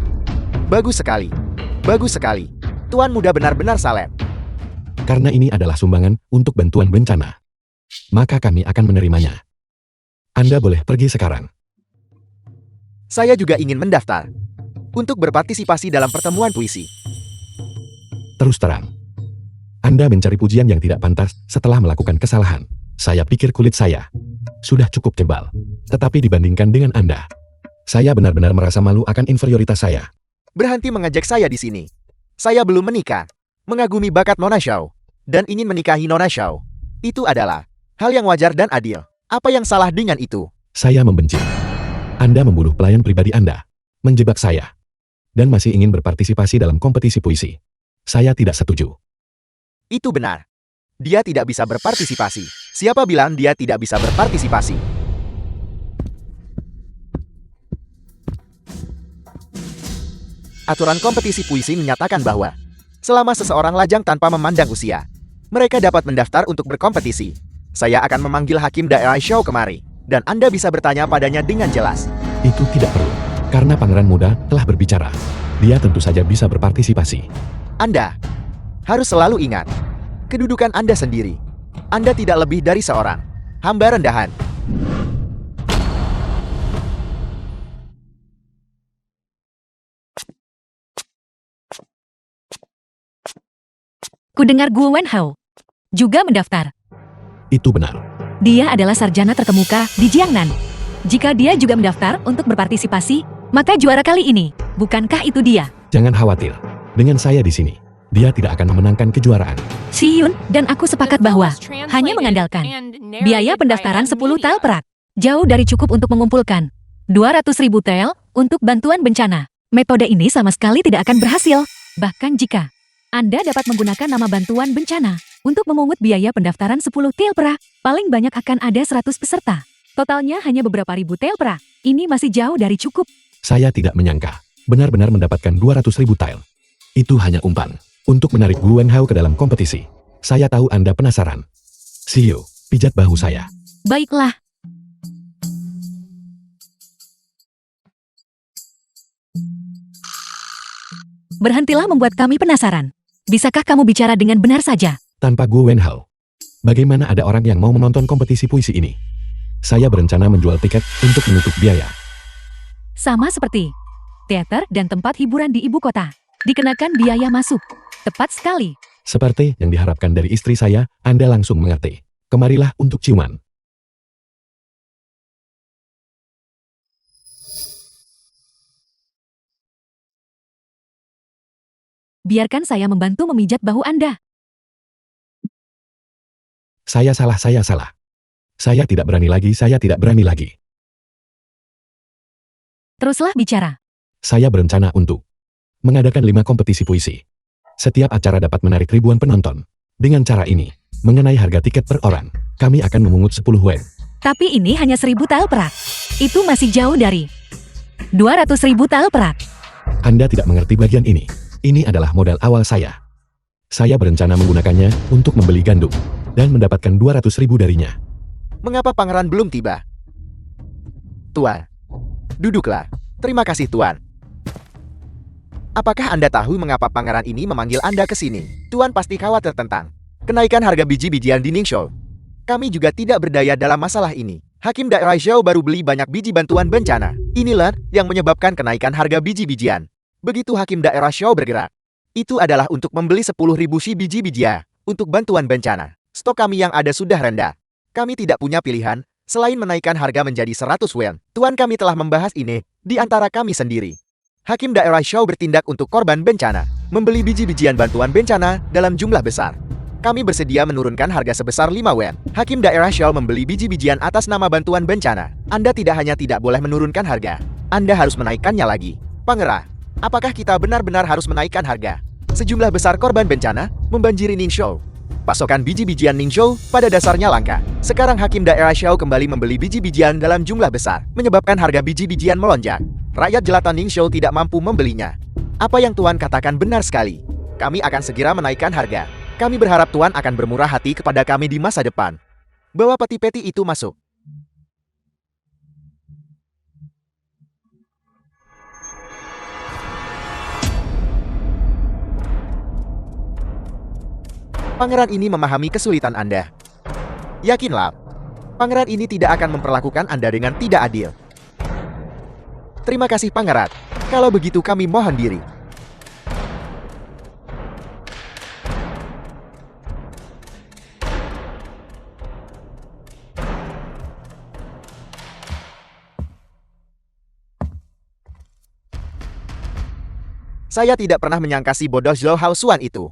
Bagus sekali. Bagus sekali. Tuan muda benar-benar salep. Karena ini adalah sumbangan untuk bantuan bencana, maka kami akan menerimanya. Anda boleh pergi sekarang. Saya juga ingin mendaftar untuk berpartisipasi dalam pertemuan puisi. Terus terang, Anda mencari pujian yang tidak pantas setelah melakukan kesalahan. Saya pikir kulit saya sudah cukup tebal, tetapi dibandingkan dengan Anda, saya benar-benar merasa malu akan inferioritas saya. Berhenti mengejek saya di sini. Saya belum menikah, mengagumi bakat Nona Xiao, dan ingin menikahi Nona Xiao. Itu adalah hal yang wajar dan adil. Apa yang salah dengan itu? Saya membenci. Anda membunuh pelayan pribadi Anda, menjebak saya, dan masih ingin berpartisipasi dalam kompetisi puisi. Saya tidak setuju. Itu benar. Dia tidak bisa berpartisipasi. Siapa bilang dia tidak bisa berpartisipasi? Aturan kompetisi puisi menyatakan bahwa selama seseorang lajang tanpa memandang usia, mereka dapat mendaftar untuk berkompetisi. Saya akan memanggil hakim daerah Xiao kemari, dan Anda bisa bertanya padanya dengan jelas. Itu tidak perlu, karena pangeran muda telah berbicara. Dia tentu saja bisa berpartisipasi. Anda harus selalu ingat kedudukan Anda sendiri. Anda tidak lebih dari seorang hamba rendahan. Kudengar Gu Wenhao juga mendaftar. Itu benar. Dia adalah sarjana terkemuka di Jiangnan. Jika dia juga mendaftar untuk berpartisipasi, maka juara kali ini, bukankah itu dia? Jangan khawatir. Dengan saya di sini, dia tidak akan memenangkan kejuaraan. Si Yun dan aku sepakat bahwa hanya mengandalkan biaya pendaftaran 10 tel perak. Jauh dari cukup untuk mengumpulkan 200.000 tel untuk bantuan bencana. Metode ini sama sekali tidak akan berhasil. Bahkan jika Anda dapat menggunakan nama bantuan bencana untuk memungut biaya pendaftaran 10 tel perak, paling banyak akan ada 100 peserta. Totalnya hanya beberapa ribu tel perak. Ini masih jauh dari cukup. Saya tidak menyangka benar-benar mendapatkan 200.000 tel. Itu hanya umpan untuk menarik Gu Wenhao ke dalam kompetisi. Saya tahu Anda penasaran. Siu, pijat bahu saya. Baiklah. Berhentilah membuat kami penasaran. Bisakah kamu bicara dengan benar saja? Tanpa Gu Wenhao, bagaimana ada orang yang mau menonton kompetisi puisi ini? Saya berencana menjual tiket untuk menutup biaya. Sama seperti teater dan tempat hiburan di ibu kota. Dikenakan biaya masuk. Tepat sekali. Seperti yang diharapkan dari istri saya, Anda langsung mengerti. Kemarilah untuk ciuman. Biarkan saya membantu memijat bahu Anda. Saya salah. Saya tidak berani lagi. Teruslah bicara. Saya berencana untuk mengadakan 5 kompetisi puisi. Setiap acara dapat menarik ribuan penonton. Dengan cara ini, mengenai harga tiket per orang, kami akan memungut 10 wen. Tapi ini hanya 1.000 tel perak. Itu masih jauh dari 200.000 tel perak. Anda tidak mengerti bagian ini. Ini adalah modal awal saya. Saya berencana menggunakannya untuk membeli gandum dan mendapatkan 200.000 darinya. Mengapa pangeran belum tiba? Tuan, duduklah. Terima kasih, Tuan. Apakah Anda tahu mengapa pangeran ini memanggil Anda ke sini? Tuan pasti khawatir tentang kenaikan harga biji-bijian di Ningxiu. Kami juga tidak berdaya dalam masalah ini. Hakim daerah Xiao baru beli banyak biji bantuan bencana. Inilah yang menyebabkan kenaikan harga biji-bijian. Begitu Hakim daerah Xiao bergerak, itu adalah untuk membeli 10.000 si biji-bijian untuk bantuan bencana. Stok kami yang ada sudah rendah. Kami tidak punya pilihan selain menaikkan harga menjadi 100 wen. Tuan, kami telah membahas ini di antara kami sendiri. Hakim daerah Shou bertindak untuk korban bencana, membeli biji-bijian bantuan bencana dalam jumlah besar. Kami bersedia menurunkan harga sebesar 5 wen. Hakim daerah Shou membeli biji-bijian atas nama bantuan bencana. Anda tidak hanya tidak boleh menurunkan harga, Anda harus menaikkannya lagi. Pangeran, apakah kita benar-benar harus menaikkan harga? Sejumlah besar korban bencana membanjiri Ningzhou. Pasokan biji-bijian Ningzhou pada dasarnya langka. Sekarang Hakim daerah Shou kembali membeli biji-bijian dalam jumlah besar, menyebabkan harga biji-bijian melonjak. Rakyat jelata Ningzhou tidak mampu membelinya. Apa yang Tuan katakan benar sekali. Kami akan segera menaikkan harga. Kami berharap Tuan akan bermurah hati kepada kami di masa depan. Bawa peti-peti itu masuk. Pangeran ini memahami kesulitan Anda. Yakinlah, pangeran ini tidak akan memperlakukan Anda dengan tidak adil. Terima kasih Pangeran. Kalau begitu kami mohon diri. Saya tidak pernah menyangka si bodoh Zhou Haosuan itu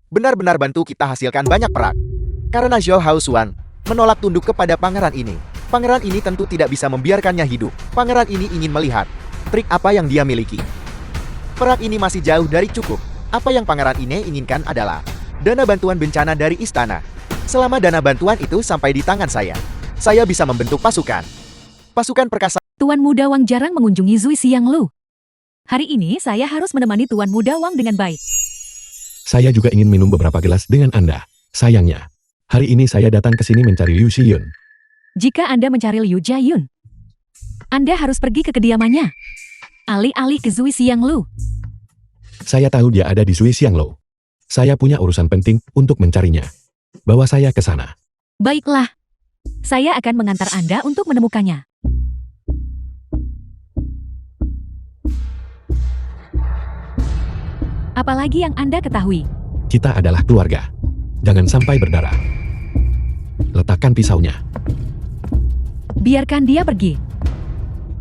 benar-benar bantu kita hasilkan banyak perak. Karena Zhou Haosuan menolak tunduk kepada pangeran ini. Pangeran ini tentu tidak bisa membiarkannya hidup. Pangeran ini ingin melihat trik apa yang dia miliki. Perak ini masih jauh dari cukup. Apa yang pangeran ini inginkan adalah dana bantuan bencana dari istana. Selama dana bantuan itu sampai di tangan saya bisa membentuk pasukan. Pasukan perkasa. Tuan Muda Wang jarang mengunjungi Zui Xianglu. Hari ini saya harus menemani Tuan Muda Wang dengan baik. Saya juga ingin minum beberapa gelas dengan Anda. Sayangnya, hari ini saya datang ke sini mencari Liu Xiyun. Jika Anda mencari Liu Jiayun, Anda harus pergi ke kediamannya. Alih-alih ke Zui Xianglu. Saya tahu dia ada di Zui Xianglu. Saya punya urusan penting untuk mencarinya. Bawa saya ke sana. Baiklah. Saya akan mengantar Anda untuk menemukannya. Apalagi yang Anda ketahui? Kita adalah keluarga. Jangan sampai berdarah. Letakkan pisaunya. Biarkan dia pergi.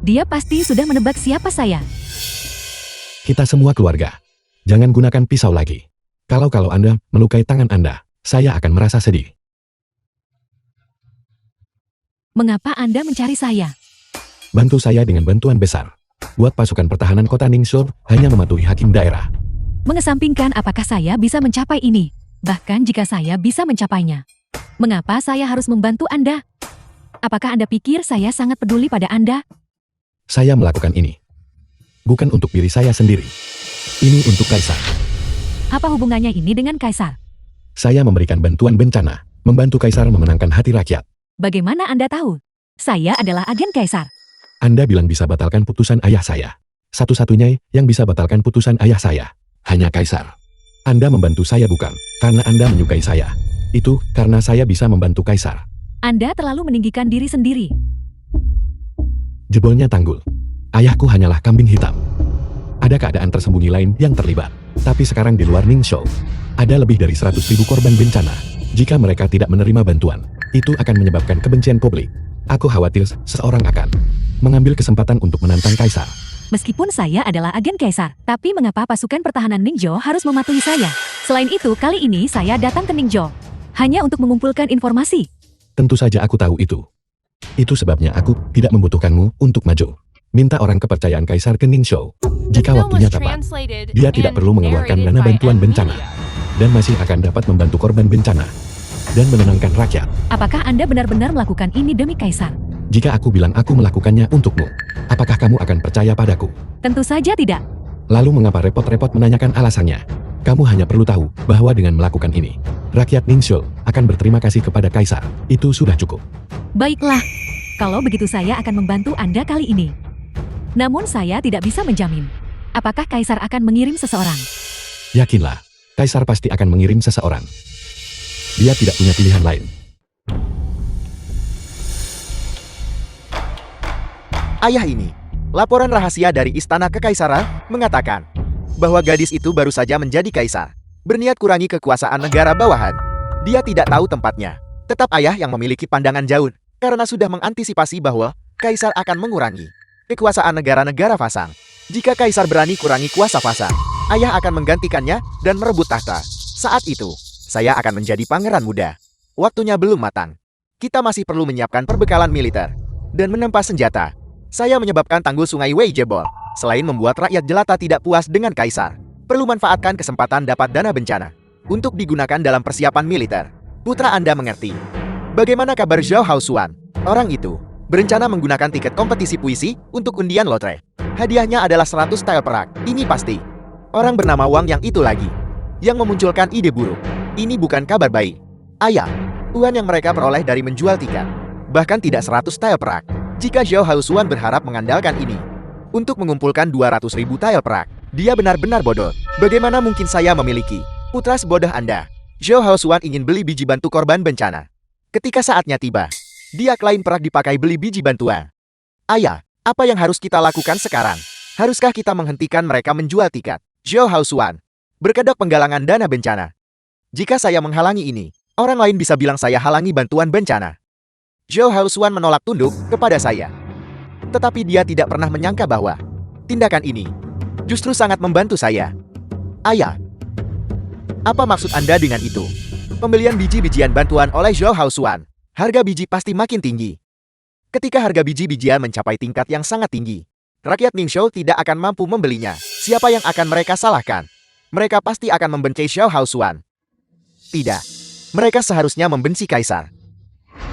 Dia pasti sudah menebak siapa saya. Kita semua keluarga. Jangan gunakan pisau lagi. Kalau Anda melukai tangan Anda, saya akan merasa sedih. Mengapa Anda mencari saya? Bantu saya dengan bantuan besar. Buat pasukan pertahanan kota Ningzhou hanya mematuhi hakim daerah. Mengesampingkan apakah saya bisa mencapai ini, bahkan jika saya bisa mencapainya. Mengapa saya harus membantu Anda? Apakah Anda pikir saya sangat peduli pada Anda? Saya melakukan ini. Bukan untuk diri saya sendiri. Ini untuk Kaisar. Apa hubungannya ini dengan Kaisar? Saya memberikan bantuan bencana, membantu Kaisar memenangkan hati rakyat. Bagaimana Anda tahu? Saya adalah agen Kaisar. Anda bilang bisa batalkan putusan ayah saya. Satu-satunya yang bisa batalkan putusan ayah saya hanya Kaisar. Anda membantu saya bukan karena Anda menyukai saya. Itu karena saya bisa membantu Kaisar. Anda terlalu meninggikan diri sendiri. Jebolnya tanggul. Ayahku hanyalah kambing hitam. Ada keadaan tersembunyi lain yang terlibat. Tapi sekarang di luar Ningzhou, ada lebih dari 100.000 korban bencana. Jika mereka tidak menerima bantuan, itu akan menyebabkan kebencian publik. Aku khawatir seseorang akan mengambil kesempatan untuk menantang Kaisar. Meskipun saya adalah agen Kaisar, tapi mengapa pasukan pertahanan Ningzhou harus mematuhi saya? Selain itu, kali ini saya datang ke Ningzhou hanya untuk mengumpulkan informasi. Tentu saja aku tahu itu. Itu sebabnya aku tidak membutuhkanmu untuk maju. Minta orang kepercayaan Kaisar ke Ningzhou. Jika waktunya tepat, dia tidak perlu mengeluarkan dana bantuan bencana. Dan masih akan dapat membantu korban bencana. Dan menenangkan rakyat. Apakah Anda benar-benar melakukan ini demi Kaisar? Jika aku bilang aku melakukannya untukmu, apakah kamu akan percaya padaku? Tentu saja tidak. Lalu mengapa repot-repot menanyakan alasannya? Kamu hanya perlu tahu bahwa dengan melakukan ini, rakyat Ningzhou akan berterima kasih kepada Kaisar. Itu sudah cukup. Baiklah, kalau begitu saya akan membantu Anda kali ini. Namun saya tidak bisa menjamin. Apakah Kaisar akan mengirim seseorang? Yakinlah, Kaisar pasti akan mengirim seseorang. Dia tidak punya pilihan lain. Ayah ini, laporan rahasia dari Istana Kekaisaran mengatakan bahwa gadis itu baru saja menjadi kaisar, berniat kurangi kekuasaan negara bawahan. Dia tidak tahu tempatnya. Tetap ayah yang memiliki pandangan jauh, karena sudah mengantisipasi bahwa kaisar akan mengurangi kekuasaan negara-negara Fasang. Jika kaisar berani kurangi kuasa Fasa, ayah akan menggantikannya dan merebut tahta. Saat itu, saya akan menjadi pangeran muda. Waktunya belum matang. Kita masih perlu menyiapkan perbekalan militer dan menempa senjata. Saya menyebabkan tanggul sungai Wei jebol. Selain membuat rakyat jelata tidak puas dengan kaisar, perlu manfaatkan kesempatan dapat dana bencana untuk digunakan dalam persiapan militer. Putra Anda mengerti. Bagaimana kabar Zhao Haosuan? Orang itu berencana menggunakan tiket kompetisi puisi untuk undian lotre. Hadiahnya adalah 100 tel perak. Ini pasti. Orang bernama Wang yang itu lagi yang memunculkan ide buruk. Ini bukan kabar baik. Ayah, uang yang mereka peroleh dari menjual tiket bahkan tidak 100 tel perak. Jika Zhao Haosuan berharap mengandalkan ini untuk mengumpulkan 200.000 tel perak, dia benar-benar bodoh. Bagaimana mungkin saya memiliki putra sebodoh Anda? Zhao Haosuan ingin beli biji bantu korban bencana. Ketika saatnya tiba, dia klaim perak dipakai beli biji bantuan. Ayah, apa yang harus kita lakukan sekarang? Haruskah kita menghentikan mereka menjual tiket? Zhao Haosuan berkedok penggalangan dana bencana. Jika saya menghalangi ini, orang lain bisa bilang saya halangi bantuan bencana. Zhao Haosuan menolak tunduk kepada saya. Tetapi dia tidak pernah menyangka bahwa tindakan ini justru sangat membantu saya. Ayah, apa maksud Anda dengan itu? Pembelian biji-bijian bantuan oleh Zhao Haosuan. Harga biji pasti makin tinggi. Ketika harga biji-bijian mencapai tingkat yang sangat tinggi, rakyat Ningxiu tidak akan mampu membelinya. Siapa yang akan mereka salahkan? Mereka pasti akan membenci Zhao Haosuan. Tidak. Mereka seharusnya membenci kaisar.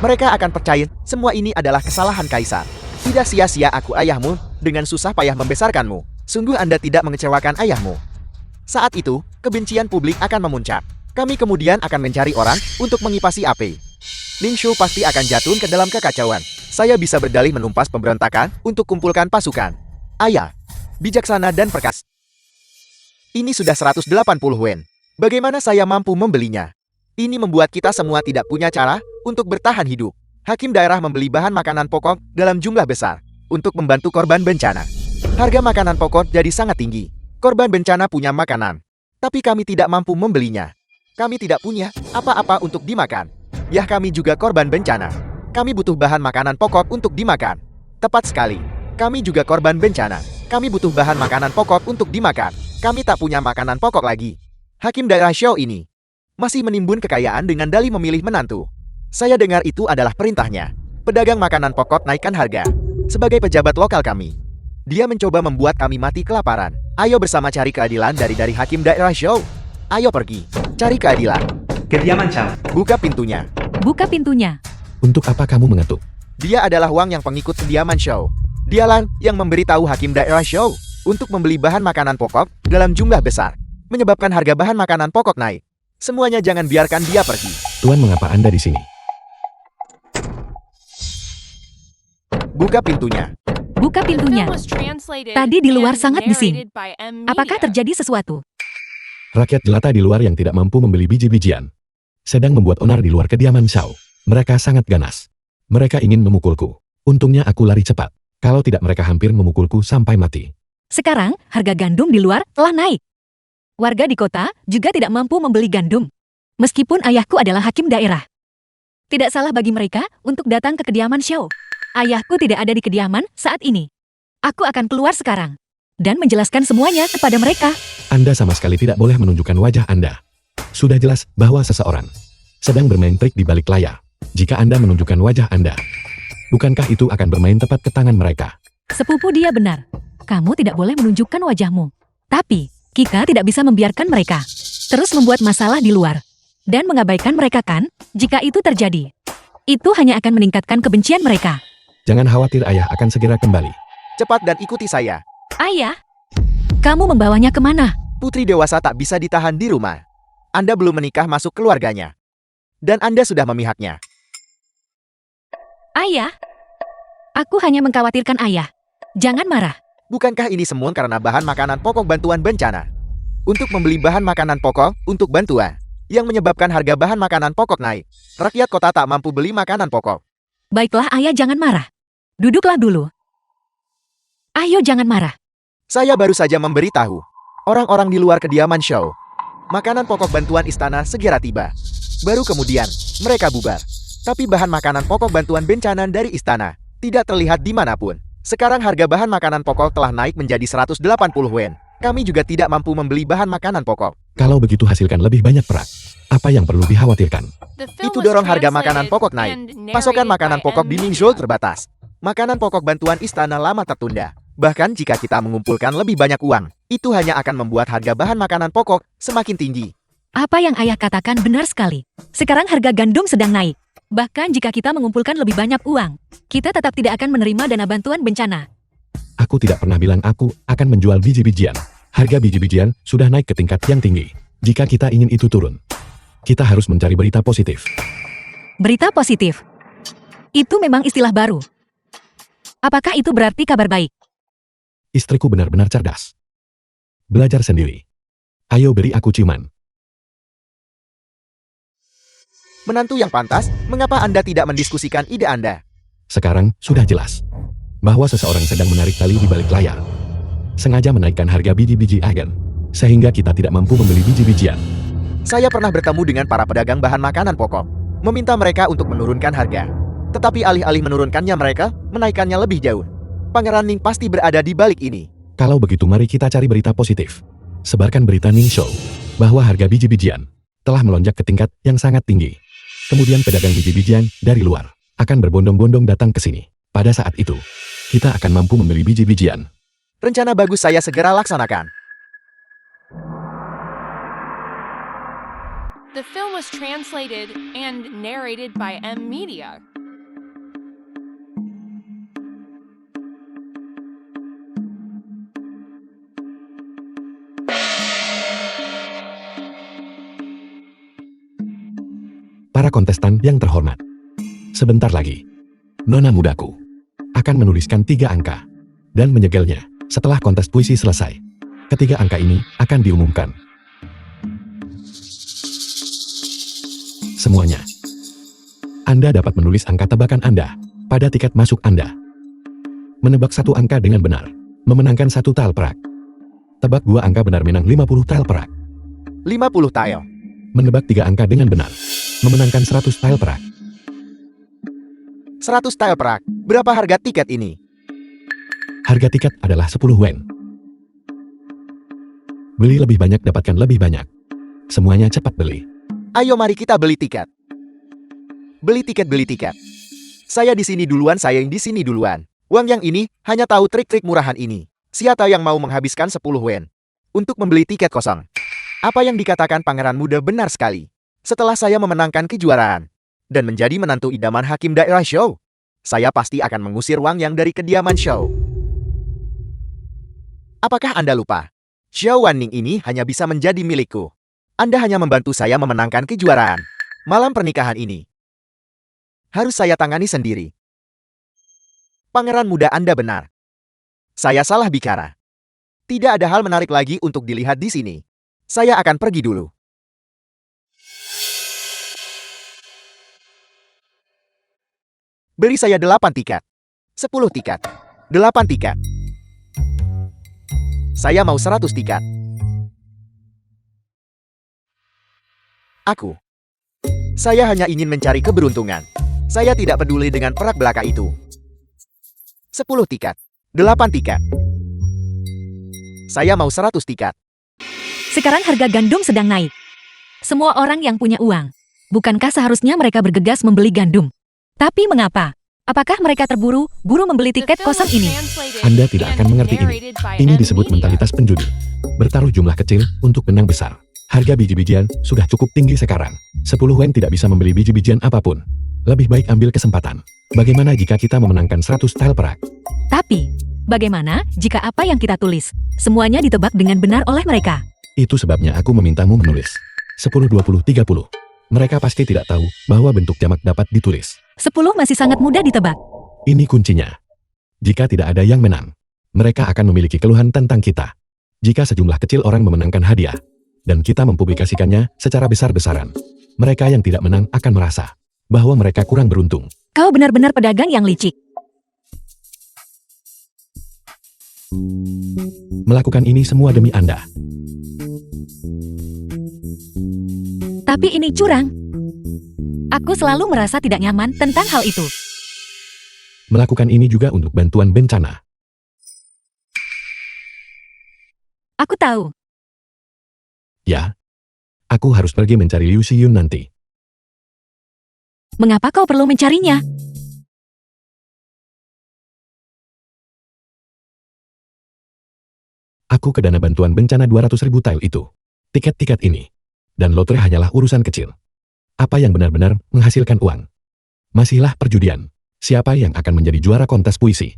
Mereka akan percaya semua ini adalah kesalahan kaisar. Tidak sia-sia aku ayahmu dengan susah payah membesarkanmu. Sungguh Anda tidak mengecewakan ayahmu. Saat itu, kebencian publik akan memuncak. Kami kemudian akan mencari orang untuk mengipasi api. Ningxiu pasti akan jatuh ke dalam kekacauan. Saya bisa berdalih menumpas pemberontakan untuk kumpulkan pasukan. Ayah, bijaksana dan perkasa. Ini sudah 180 wen. Bagaimana saya mampu membelinya? Ini membuat kita semua tidak punya cara untuk bertahan hidup. Hakim daerah membeli bahan makanan pokok dalam jumlah besar untuk membantu korban bencana. Harga makanan pokok jadi sangat tinggi. Korban bencana punya makanan, tapi kami tidak mampu membelinya. Kami tidak punya apa-apa untuk dimakan. Ya, kami juga korban bencana. Kami butuh bahan makanan pokok untuk dimakan. Tepat sekali. Kami juga korban bencana. Kami butuh bahan makanan pokok untuk dimakan. Kami tak punya makanan pokok lagi. Hakim daerah Xiao ini masih menimbun kekayaan dengan dalih memilih menantu. Saya dengar itu adalah perintahnya. Pedagang makanan pokok naikkan harga. Sebagai pejabat lokal kami, dia mencoba membuat kami mati kelaparan. Ayo bersama cari keadilan dari Hakim daerah Xiao. Ayo pergi, cari keadilan. Kediaman Chao. Buka pintunya. Buka pintunya. Untuk apa kamu mengetuk? Dia adalah Wang yang pengikut kediaman Xiao. Dialah yang memberitahu Hakim daerah Xiao untuk membeli bahan makanan pokok dalam jumlah besar, menyebabkan harga bahan makanan pokok naik. Semuanya jangan biarkan dia pergi. Tuan, mengapa Anda di sini? Buka pintunya. Buka pintunya. Tadi di luar sangat bising. Apakah terjadi sesuatu? Rakyat jelata di luar yang tidak mampu membeli biji-bijian sedang membuat onar di luar kediaman Xiao. Mereka sangat ganas. Mereka ingin memukulku. Untungnya aku lari cepat. Kalau tidak mereka hampir memukulku sampai mati. Sekarang, harga gandum di luar telah naik. Warga di kota juga tidak mampu membeli gandum. Meskipun ayahku adalah hakim daerah. Tidak salah bagi mereka untuk datang ke kediaman Xiao. Ayahku tidak ada di kediaman saat ini. Aku akan keluar sekarang dan menjelaskan semuanya kepada mereka. Anda sama sekali tidak boleh menunjukkan wajah Anda. Sudah jelas bahwa seseorang sedang bermain trik di balik layar. Jika Anda menunjukkan wajah Anda, bukankah itu akan bermain tepat ke tangan mereka? Sepupu dia benar. Kamu tidak boleh menunjukkan wajahmu. Tapi, kita tidak bisa membiarkan mereka terus membuat masalah di luar dan mengabaikan mereka kan? Jika itu terjadi, itu hanya akan meningkatkan kebencian mereka. Jangan khawatir, ayah akan segera kembali. Cepat dan ikuti saya. Ayah, kamu membawanya kemana? Putri dewasa tak bisa ditahan di rumah. Anda belum menikah masuk keluarganya. Dan Anda sudah memihaknya. Ayah, aku hanya mengkhawatirkan ayah. Jangan marah. Bukankah ini semua karena bahan makanan pokok bantuan bencana? Untuk membeli bahan makanan pokok untuk bantuan, yang menyebabkan harga bahan makanan pokok naik. Rakyat kota tak mampu beli makanan pokok. Baiklah ayah, jangan marah. Duduklah dulu. Ayo jangan marah. Saya baru saja memberitahu orang-orang di luar kediaman Xiao. Makanan pokok bantuan istana segera tiba. Baru kemudian, mereka bubar. Tapi bahan makanan pokok bantuan bencana dari istana tidak terlihat dimanapun. Sekarang harga bahan makanan pokok telah naik menjadi 180 yen. Kami juga tidak mampu membeli bahan makanan pokok. Kalau begitu hasilkan lebih banyak perak. Apa yang perlu dikhawatirkan? Itu dorong harga makanan pokok naik. Pasokan makanan pokok di Ningzhou terbatas. Makanan pokok bantuan istana lama tertunda. Bahkan jika kita mengumpulkan lebih banyak uang, itu hanya akan membuat harga bahan makanan pokok semakin tinggi. Apa yang ayah katakan benar sekali. Sekarang harga gandum sedang naik. Bahkan jika kita mengumpulkan lebih banyak uang, kita tetap tidak akan menerima dana bantuan bencana. Aku tidak pernah bilang aku akan menjual biji-bijian. Harga biji-bijian sudah naik ke tingkat yang tinggi. Jika kita ingin itu turun, kita harus mencari berita positif. Berita positif. Itu memang istilah baru. Apakah itu berarti kabar baik? Istriku benar-benar cerdas. Belajar sendiri. Ayo beri aku ciuman. Menantu yang pantas, mengapa Anda tidak mendiskusikan ide Anda? Sekarang sudah jelas bahwa seseorang sedang menarik tali di balik layar. Sengaja menaikkan harga biji-biji agen, sehingga kita tidak mampu membeli biji-bijian. Saya pernah bertemu dengan para pedagang bahan makanan pokok, meminta mereka untuk menurunkan harga. Tetapi alih-alih menurunkannya mereka, menaikkannya lebih jauh. Pangeran Ning pasti berada di balik ini. Kalau begitu mari kita cari berita positif. Sebarkan berita Ningzhou bahwa harga biji-bijian telah melonjak ke tingkat yang sangat tinggi. Kemudian pedagang biji-bijian dari luar akan berbondong-bondong datang ke sini. Pada saat itu, kita akan mampu membeli biji-bijian. Rencana bagus saya segera laksanakan. The film was translated and narrated by M Media. Para kontestan yang terhormat, sebentar lagi, nona mudaku akan menuliskan 3 angka dan menyegelnya setelah kontes puisi selesai. Ketiga angka ini akan diumumkan. Semuanya. Anda dapat menulis angka tebakan Anda pada tiket masuk Anda. Menebak 1 angka dengan benar, memenangkan 1 tile perak. Tebak 2 angka benar menang 50 tile perak. 50 tile. Menebak 3 angka dengan benar, memenangkan 100 tile perak. 100 tile perak. Berapa harga tiket ini? Harga tiket adalah 10 yen. Beli lebih banyak dapatkan lebih banyak. Semuanya cepat beli. Ayo mari kita beli tiket. Beli tiket. Saya di sini duluan, saya yang di sini duluan. Wang yang ini hanya tahu trik-trik murahan ini. Siapa yang mau menghabiskan 10 yen untuk membeli tiket kosong? Apa yang dikatakan pangeran muda benar sekali. Setelah saya memenangkan kejuaraan dan menjadi menantu idaman hakim daerah Show, saya pasti akan mengusir Wang Yang dari kediaman Show. Apakah Anda lupa? Xiao Wanning ini hanya bisa menjadi milikku. Anda hanya membantu saya memenangkan kejuaraan. Malam pernikahan ini harus saya tangani sendiri. Pangeran muda Anda benar. Saya salah bicara. Tidak ada hal menarik lagi untuk dilihat di sini. Saya akan pergi dulu. Beri saya 8 tiket. 10 tiket. 8 tiket. Saya mau 100 tiket. Saya hanya ingin mencari keberuntungan. Saya tidak peduli dengan perak belaka itu. 10 tiket. 8 tiket. Saya mau 100 tiket. Sekarang harga gandum sedang naik. Semua orang yang punya uang, bukankah seharusnya mereka bergegas membeli gandum? Tapi mengapa? Apakah mereka terburu-buru membeli tiket kosong ini? Anda tidak akan mengerti ini. Ini disebut mentalitas penjudi. Bertaruh jumlah kecil untuk menang besar. Harga biji-bijian sudah cukup tinggi sekarang. 10 yen tidak bisa membeli biji-bijian apapun. Lebih baik ambil kesempatan. Bagaimana jika kita memenangkan 100 tile perak? Tapi, bagaimana jika apa yang kita tulis semuanya ditebak dengan benar oleh mereka? Itu sebabnya aku memintamu menulis 10, 20, 30. Mereka pasti tidak tahu bahwa bentuk jamak dapat ditulis. 10 masih sangat mudah ditebak. Ini kuncinya. Jika tidak ada yang menang, mereka akan memiliki keluhan tentang kita. Jika sejumlah kecil orang memenangkan hadiah, dan kita mempublikasikannya secara besar-besaran, mereka yang tidak menang akan merasa bahwa mereka kurang beruntung. Kau benar-benar pedagang yang licik. Melakukan ini semua demi Anda. Tapi ini curang. Aku selalu merasa tidak nyaman tentang hal itu. Melakukan ini juga untuk bantuan bencana. Aku tahu. Ya. Aku harus pergi mencari Liu Xiyun nanti. Mengapa kau perlu mencarinya? Aku ke dana bantuan bencana 200.000 tael itu. Tiket-tiket ini. Dan lotre hanyalah urusan kecil. Apa yang benar-benar menghasilkan uang? Masihlah perjudian. Siapa yang akan menjadi juara kontes puisi?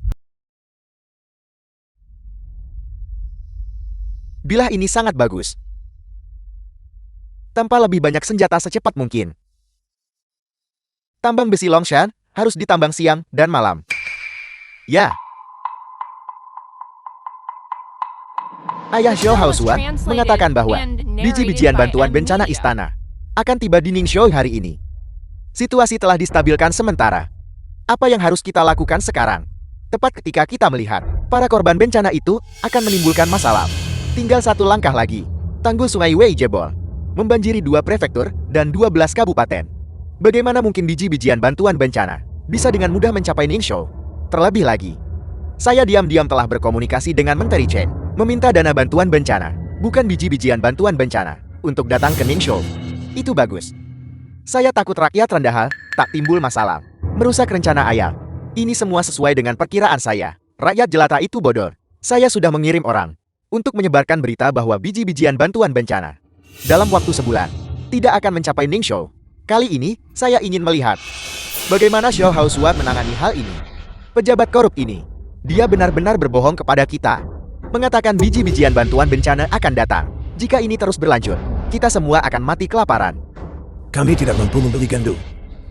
Bilah ini sangat bagus. Tanpa lebih banyak senjata secepat mungkin. Tambang besi Longshan harus ditambang siang dan malam. Ya. Ayah Zhou Haosuan mengatakan bahwa biji-bijian bantuan bencana istana akan tiba di Ningxiu hari ini. Situasi telah distabilkan sementara. Apa yang harus kita lakukan sekarang? Tepat ketika kita melihat para korban bencana itu akan menimbulkan masalah. Tinggal satu langkah lagi. Tanggul sungai Wei jebol, membanjiri 2 prefektur dan 12 kabupaten. Bagaimana mungkin biji-bijian bantuan bencana bisa dengan mudah mencapai Ningxiu? Terlebih lagi, saya diam-diam telah berkomunikasi dengan Menteri Chen, meminta dana bantuan bencana, bukan biji-bijian bantuan bencana, untuk datang ke Ningxiu. Itu bagus. Saya takut rakyat Rendahal tak timbul masalah, merusak rencana ayah. Ini semua sesuai dengan perkiraan saya. Rakyat jelata itu bodoh. Saya sudah mengirim orang untuk menyebarkan berita bahwa biji-bijian bantuan bencana dalam waktu sebulan tidak akan mencapai Ningxiu. Kali ini, saya ingin melihat bagaimana Zhou Haosuan menangani hal ini. Pejabat korup ini, dia benar-benar berbohong kepada kita. Mengatakan biji-bijian bantuan bencana akan datang. Jika ini terus berlanjut, kita semua akan mati kelaparan. Kami tidak mampu membeli gandum.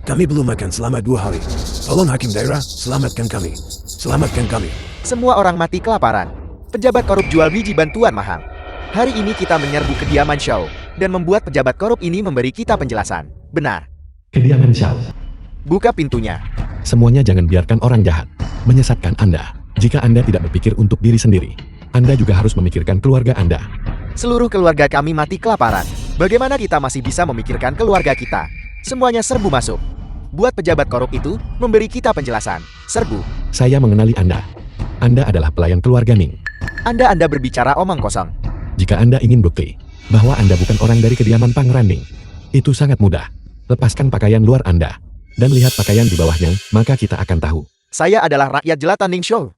Kami belum makan selama 2 hari. Tolong hakim daerah, selamatkan kami. Selamatkan kami. Semua orang mati kelaparan. Pejabat korup jual biji bantuan mahal. Hari ini kita menyerbu kediaman Zhou dan membuat pejabat korup ini memberi kita penjelasan. Benar. Kediaman Xiao. Buka pintunya. Semuanya jangan biarkan orang jahat menyesatkan Anda. Jika Anda tidak berpikir untuk diri sendiri, Anda juga harus memikirkan keluarga Anda. Seluruh keluarga kami mati kelaparan. Bagaimana kita masih bisa memikirkan keluarga kita? Semuanya serbu masuk. Buat pejabat korup itu memberi kita penjelasan. Serbu. Saya mengenali Anda. Anda adalah pelayan keluarga Ning. Anda berbicara omong kosong. Jika Anda ingin bukti bahwa Anda bukan orang dari kediaman Pangeran Ning, itu sangat mudah. Lepaskan pakaian luar Anda dan lihat pakaian di bawahnya, maka kita akan tahu. Saya adalah rakyat jelata Ningxiu.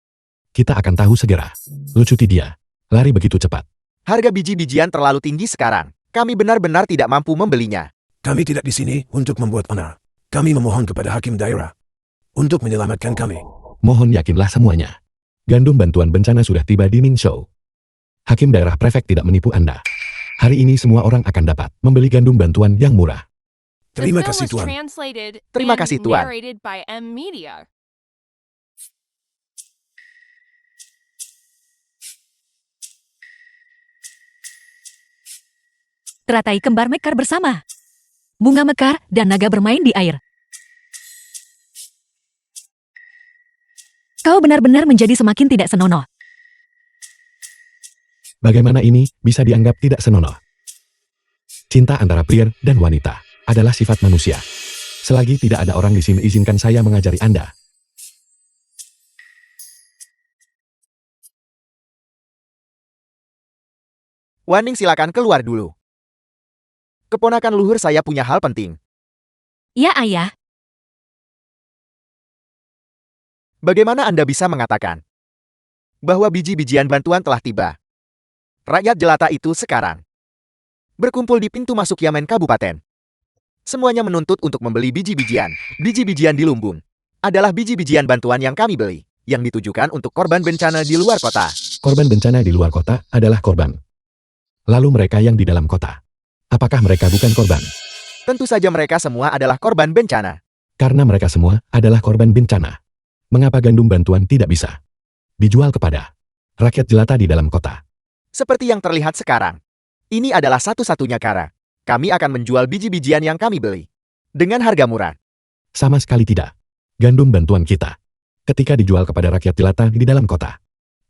Kita akan tahu segera. Lucuti dia. Lari begitu cepat. Harga biji-bijian terlalu tinggi sekarang. Kami benar-benar tidak mampu membelinya. Kami tidak di sini untuk membuat onar. Kami memohon kepada hakim daerah untuk menyelamatkan kami. Mohon yakinlah semuanya. Gandum bantuan bencana sudah tiba di Ningxiu. Hakim daerah prefek tidak menipu Anda. Hari ini semua orang akan dapat membeli gandum bantuan yang murah. Terima kasih Tuan. Terima kasih, Tuan. Teratai kembar mekar bersama. Bunga mekar dan naga bermain di air. Kau benar-benar menjadi semakin tidak senonoh. Bagaimana ini bisa dianggap tidak senonoh? Cinta antara pria dan wanita adalah sifat manusia. Selagi tidak ada orang di sini, izinkan saya mengajari Anda. Waning, silakan keluar dulu. Keponakan luhur saya punya hal penting. Ya, Ayah. Bagaimana Anda bisa mengatakan bahwa biji-bijian bantuan telah tiba? Rakyat jelata itu sekarang berkumpul di pintu masuk Yamen Kabupaten. Semuanya menuntut untuk membeli biji-bijian. Biji-bijian di lumbung adalah biji-bijian bantuan yang kami beli, yang ditujukan untuk korban bencana di luar kota. Korban bencana di luar kota adalah korban. Lalu mereka yang di dalam kota, apakah mereka bukan korban? Tentu saja mereka semua adalah korban bencana. Karena mereka semua adalah korban bencana. Mengapa gandum bantuan tidak bisa dijual kepada rakyat jelata di dalam kota? Seperti yang terlihat sekarang, ini adalah satu-satunya cara. Kami akan menjual biji-bijian yang kami beli dengan harga murah. Sama sekali tidak. Gandum bantuan kita, ketika dijual kepada rakyat jelata di dalam kota,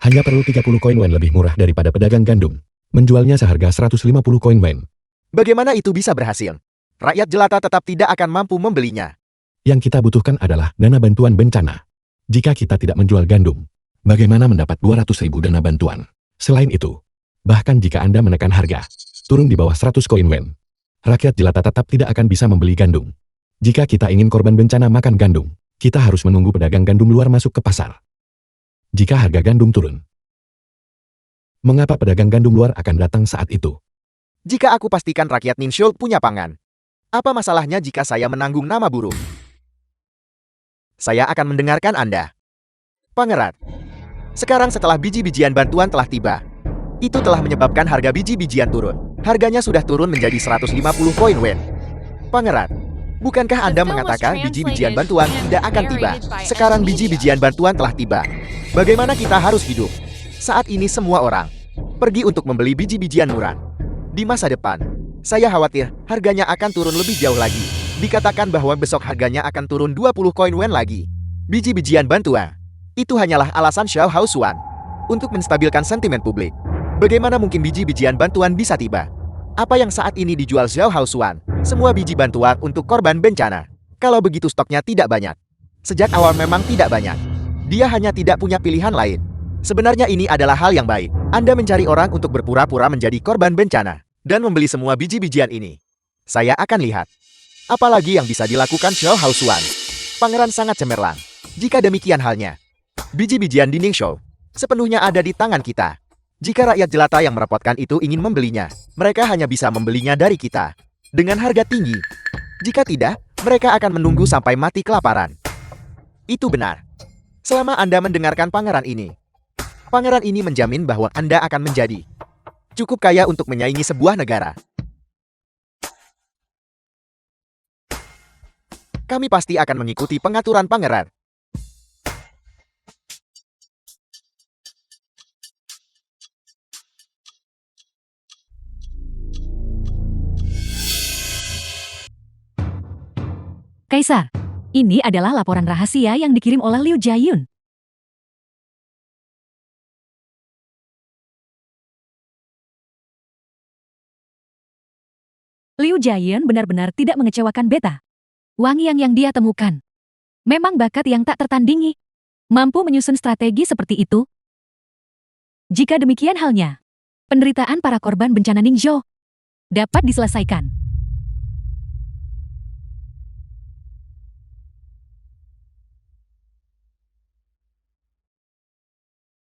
hanya perlu 30 koin wen lebih murah daripada pedagang gandum. Menjualnya seharga 150 koin wen. Bagaimana itu bisa berhasil? Rakyat jelata tetap tidak akan mampu membelinya. Yang kita butuhkan adalah dana bantuan bencana. Jika kita tidak menjual gandum, bagaimana mendapat 200.000 dana bantuan? Selain itu, bahkan jika Anda menekan harga, turun di bawah 100 koin wen, rakyat jelata tetap tidak akan bisa membeli gandum. Jika kita ingin korban bencana makan gandum, kita harus menunggu pedagang gandum luar masuk ke pasar. Jika harga gandum turun, mengapa pedagang gandum luar akan datang saat itu? Jika aku pastikan rakyat Ninshul punya pangan, apa masalahnya jika saya menanggung nama buruk? Saya akan mendengarkan Anda. Pangeran, sekarang setelah biji-bijian bantuan telah tiba, itu telah menyebabkan harga biji-bijian turun. Harganya sudah turun menjadi 150 koin wen. Pangeran, bukankah Anda mengatakan biji-bijian bantuan tidak akan tiba? Sekarang biji-bijian bantuan telah tiba. Bagaimana kita harus hidup? Saat ini semua orang pergi untuk membeli biji-bijian murah. Di masa depan, saya khawatir harganya akan turun lebih jauh lagi. Dikatakan bahwa besok harganya akan turun 20 koin wen lagi. Biji-bijian bantuan. Itu hanyalah alasan Xiao Haosuan untuk menstabilkan sentimen publik. Bagaimana mungkin biji-bijian bantuan bisa tiba? Apa yang saat ini dijual Xiao Haosuan? Semua biji bantuan untuk korban bencana. Kalau begitu stoknya tidak banyak. Sejak awal memang tidak banyak. Dia hanya tidak punya pilihan lain. Sebenarnya ini adalah hal yang baik. Anda mencari orang untuk berpura-pura menjadi korban bencana dan membeli semua biji-bijian ini. Saya akan lihat. Apalagi yang bisa dilakukan Xiao Haosuan. Pangeran sangat cemerlang. Jika demikian halnya, biji-bijian di Ningxiu sepenuhnya ada di tangan kita. Jika rakyat jelata yang merepotkan itu ingin membelinya, mereka hanya bisa membelinya dari kita dengan harga tinggi. Jika tidak, mereka akan menunggu sampai mati kelaparan. Itu benar. Selama Anda mendengarkan pangeran ini menjamin bahwa Anda akan menjadi cukup kaya untuk menyaingi sebuah negara. Kami pasti akan mengikuti pengaturan pangeran. Kaisar, ini adalah laporan rahasia yang dikirim oleh Liu Jiayun. Liu Jiayun benar-benar tidak mengecewakan beta. Wang yang dia temukan memang bakat yang tak tertandingi. Mampu menyusun strategi seperti itu. Jika demikian halnya, penderitaan para korban bencana Ningzhou dapat diselesaikan.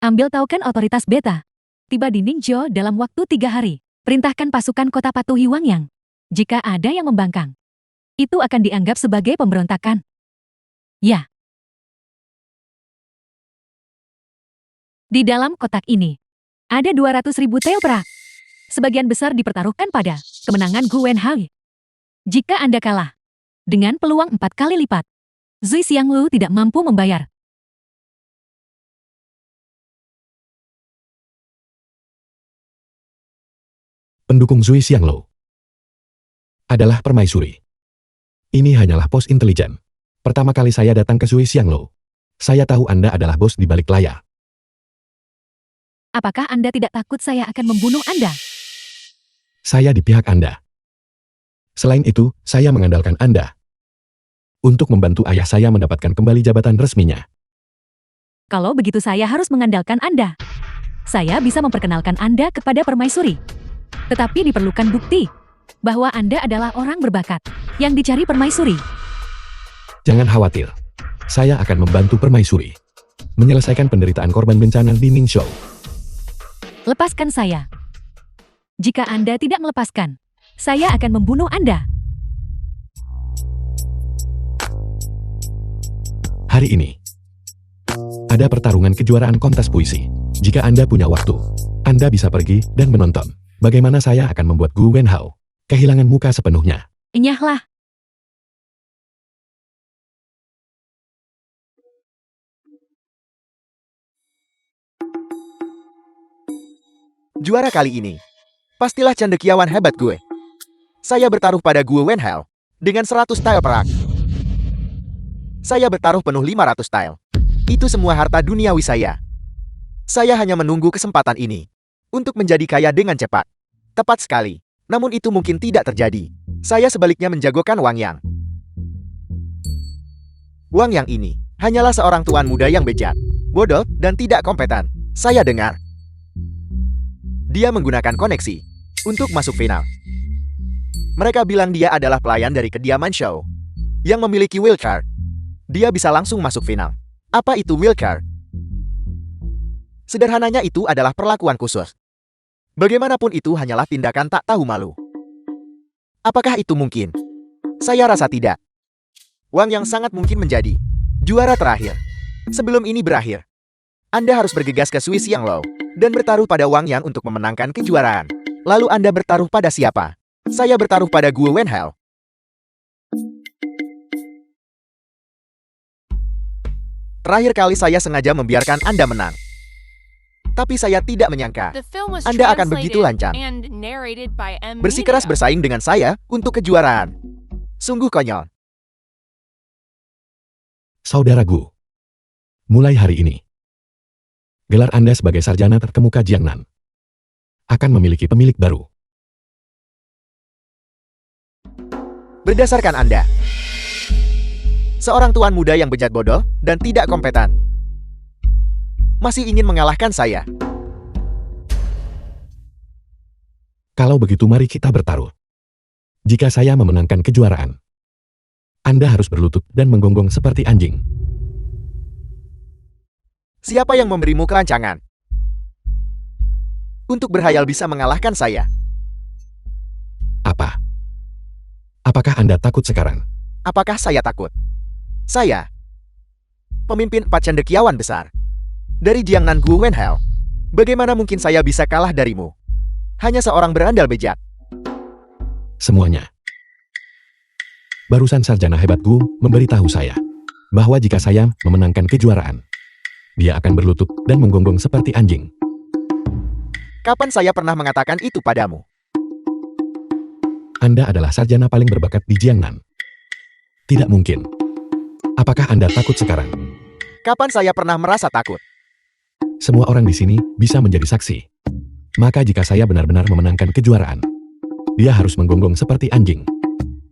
Ambil taukan otoritas beta. Tiba di Ningzhou dalam waktu 3 hari. Perintahkan pasukan kota patuhi Wang Yang. Jika ada yang membangkang, itu akan dianggap sebagai pemberontakan. Ya. Di dalam kotak ini, ada 200.000 teo perak. Sebagian besar dipertaruhkan pada kemenangan Gu Wenhao. Jika Anda kalah, dengan peluang 4 kali lipat, Zui Xianglu tidak mampu membayar. Pendukung Zui Xianglu adalah permaisuri. Ini hanyalah pos intelijen. Pertama kali saya datang ke Zui Xianglu, saya tahu Anda adalah bos di balik layar. Apakah Anda tidak takut saya akan membunuh Anda? Saya di pihak Anda. Selain itu, saya mengandalkan Anda untuk membantu ayah saya mendapatkan kembali jabatan resminya. Kalau begitu saya harus mengandalkan Anda. Saya bisa memperkenalkan Anda kepada permaisuri. Tetapi diperlukan bukti bahwa Anda adalah orang berbakat yang dicari permaisuri. Jangan khawatir, saya akan membantu permaisuri menyelesaikan penderitaan korban bencana di Ningzhou. Lepaskan saya. Jika Anda tidak melepaskan, saya akan membunuh Anda. Hari ini, ada pertarungan kejuaraan kontes puisi. Jika Anda punya waktu, Anda bisa pergi dan menonton bagaimana saya akan membuat Gu Wenhao kehilangan muka sepenuhnya. Enyahlah. Juara kali ini, pastilah cendekiawan hebat gue. Saya bertaruh pada Gu Wenhao dengan 100 tile perak. Saya bertaruh penuh 500 tile. Itu semua harta duniawi saya. Saya hanya menunggu kesempatan ini untuk menjadi kaya dengan cepat. Tepat sekali. Namun itu mungkin tidak terjadi. Saya sebaliknya menjagokan Wang Yang. Wang Yang ini Hanyalah seorang tuan muda yang bejat, bodoh, dan tidak kompeten. Saya dengar. Dia menggunakan koneksi untuk masuk final. Mereka bilang dia adalah pelayan dari kediaman show yang memiliki wildcard. Dia bisa langsung masuk final. Apa itu wildcard? Sederhananya itu adalah perlakuan khusus. Bagaimanapun itu hanyalah tindakan tak tahu malu. Apakah itu mungkin? Saya rasa tidak. Wang yang sangat mungkin menjadi juara terakhir. Sebelum ini berakhir, Anda harus bergegas ke Swiss Yang Low dan bertaruh pada Wang Yang untuk memenangkan kejuaraan. Lalu Anda bertaruh pada siapa? Saya bertaruh pada Gu Wenhao. Terakhir kali saya sengaja membiarkan Anda menang. Tapi saya tidak menyangka Anda akan begitu lancang. Bersikeras bersaing dengan saya untuk kejuaraan. Sungguh konyol. Saudara Gu, mulai hari ini, gelar Anda sebagai sarjana terkemuka Jiangnan akan memiliki pemilik baru. Berdasarkan Anda, seorang tuan muda yang bejat bodoh dan tidak kompeten, masih ingin mengalahkan saya. Kalau begitu mari kita bertaruh. Jika saya memenangkan kejuaraan, Anda harus berlutut dan menggonggong seperti anjing. Siapa yang memberimu kelancangan untuk berhayal bisa mengalahkan saya? Apa? Apakah Anda takut sekarang? Apakah saya takut? Saya, pemimpin 4 cendekiawan besar dari Jiangnan Gu Wenhao. Bagaimana mungkin saya bisa kalah darimu? Hanya seorang berandal bejat. Semuanya. Barusan sarjana hebat Gu memberitahu saya bahwa jika saya memenangkan kejuaraan, dia akan berlutut dan menggonggong seperti anjing. Kapan saya pernah mengatakan itu padamu? Anda adalah sarjana paling berbakat di Jiangnan. Tidak mungkin. Apakah Anda takut sekarang? Kapan saya pernah merasa takut? Semua orang di sini bisa menjadi saksi. Maka jika saya benar-benar memenangkan kejuaraan, dia harus menggonggong seperti anjing.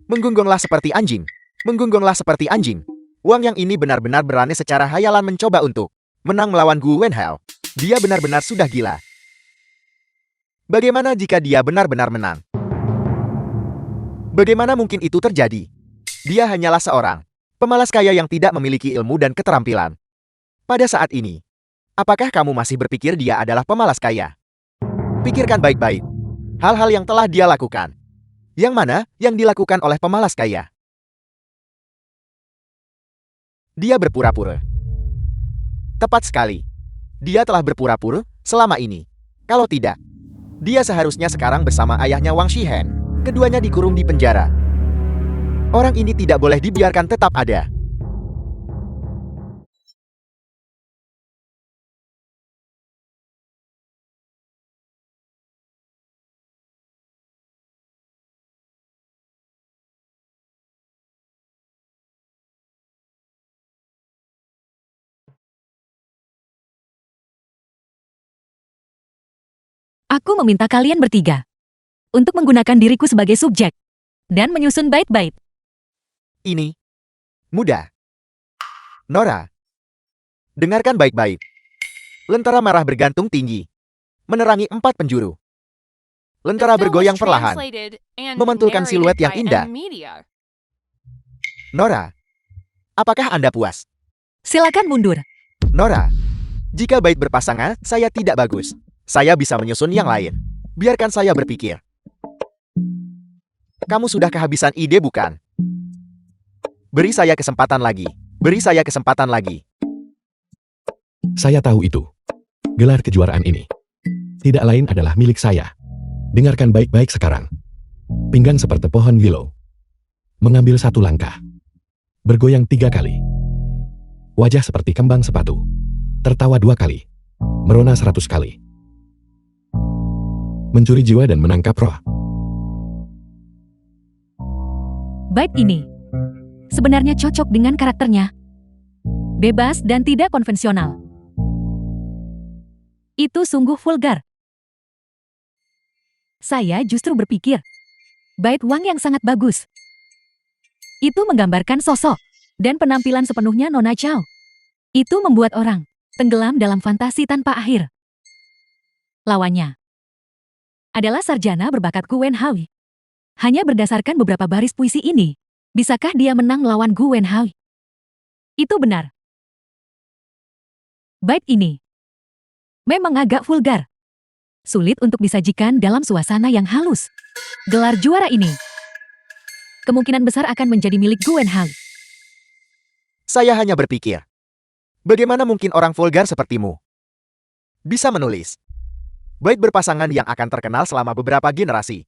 Menggonggonglah seperti anjing. Menggonggonglah seperti anjing. Wang yang ini benar-benar berani secara hayalan mencoba untuk menang melawan Gu Wenhao. Dia benar-benar sudah gila. Bagaimana jika dia benar-benar menang? Bagaimana mungkin itu terjadi? Dia hanyalah seorang pemalas kaya yang tidak memiliki ilmu dan keterampilan. Pada saat ini, apakah kamu masih berpikir dia adalah pemalas kaya? Pikirkan baik-baik. Hal-hal yang telah dia lakukan. Yang mana yang dilakukan oleh pemalas kaya? Dia berpura-pura. Tepat sekali. Dia telah berpura-pura selama ini. Kalau tidak, dia seharusnya sekarang bersama ayahnya Wang Shihen. Keduanya dikurung di penjara. Orang ini tidak boleh dibiarkan tetap ada. Aku meminta kalian bertiga untuk menggunakan diriku sebagai subjek dan menyusun bait-bait. Ini mudah. Nora, dengarkan baik-baik. Lentera marah bergantung tinggi, menerangi 4 penjuru. Lentera bergoyang perlahan, memantulkan siluet yang indah. Nora, apakah Anda puas? Silakan mundur. Nora, jika bait berpasangan, saya tidak bagus. Saya bisa menyusun yang lain. Biarkan saya berpikir. Kamu sudah kehabisan ide, bukan? Beri saya kesempatan lagi. Beri saya kesempatan lagi. Saya tahu itu. Gelar kejuaraan ini tidak lain adalah milik saya. Dengarkan baik-baik sekarang. Pinggang seperti pohon willow. Mengambil 1 langkah. Bergoyang 3 kali. Wajah seperti kembang sepatu. Tertawa 2 kali. Merona 100 kali. Mencuri jiwa dan menangkap roh. Bait ini sebenarnya cocok dengan karakternya. Bebas dan tidak konvensional. Itu sungguh vulgar. Saya justru berpikir, bait Wang yang sangat bagus. Itu menggambarkan sosok dan penampilan sepenuhnya Nona Chao. Itu membuat orang tenggelam dalam fantasi tanpa akhir. Lawannya adalah sarjana berbakat Gu Wenhao. Hanya berdasarkan beberapa baris puisi ini, bisakah dia menang melawan Gu Wenhao? Itu benar. Bait ini memang agak vulgar. Sulit untuk disajikan dalam suasana yang halus. Gelar juara ini kemungkinan besar akan menjadi milik Gu Wenhao. Saya hanya berpikir, bagaimana mungkin orang vulgar sepertimu bisa menulis bait berpasangan yang akan terkenal selama beberapa generasi?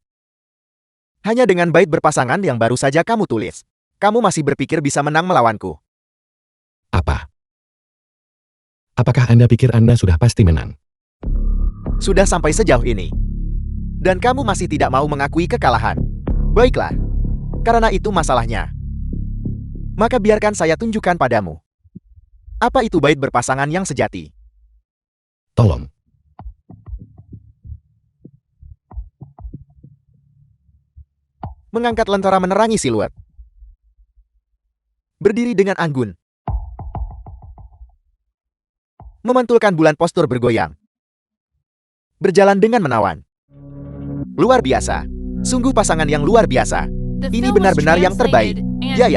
Hanya dengan bait berpasangan yang baru saja kamu tulis, kamu masih berpikir bisa menang melawanku. Apa? Apakah Anda pikir Anda sudah pasti menang? Sudah sampai sejauh ini. Dan kamu masih tidak mau mengakui kekalahan. Baiklah. Karena itu masalahnya. Maka biarkan saya tunjukkan padamu. Apa itu bait berpasangan yang sejati? Tolong. Mengangkat lentera menerangi siluet. Berdiri dengan anggun. Memantulkan bulan postur bergoyang. Berjalan dengan menawan. Luar biasa. Sungguh pasangan yang luar biasa. Ini benar-benar yang terbaik. Ya.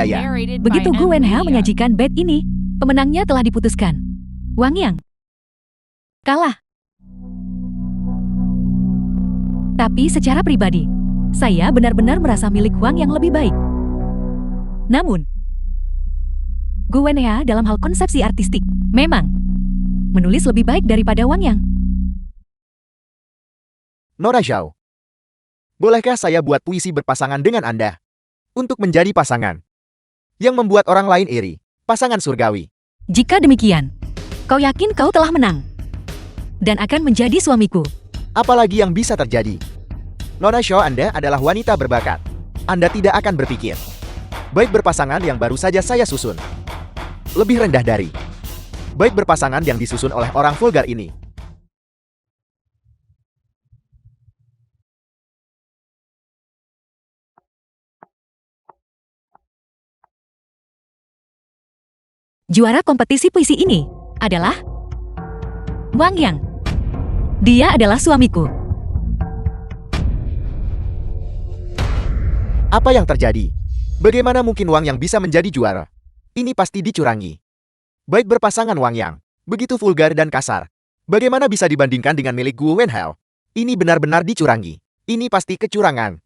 Begitu Gu Wenhao menyajikan bait ini, pemenangnya telah diputuskan. Wang Yang kalah. Tapi secara pribadi, saya benar-benar merasa milik Wang yang lebih baik. Namun, Gu Wenhao dalam hal konsepsi artistik memang menulis lebih baik daripada Wang Yang. Nora Zhao. Bolehkah saya buat puisi berpasangan dengan Anda? Untuk menjadi pasangan yang membuat orang lain iri. Pasangan surgawi. Jika demikian, kau yakin kau telah menang dan akan menjadi suamiku? Apalagi yang bisa terjadi? Nora Zhao, Anda adalah wanita berbakat. Anda tidak akan berpikir bait berpasangan yang baru saja saya susun lebih rendah dari bait berpasangan yang disusun oleh orang vulgar ini. Juara kompetisi puisi ini adalah Wang Yang. Dia adalah suamiku. Apa yang terjadi? Bagaimana mungkin Wang Yang bisa menjadi juara? Ini pasti dicurangi. Bait berpasangan Wang Yang begitu vulgar dan kasar. Bagaimana bisa dibandingkan dengan milik Gu Wenhao? Ini benar-benar dicurangi. Ini pasti kecurangan.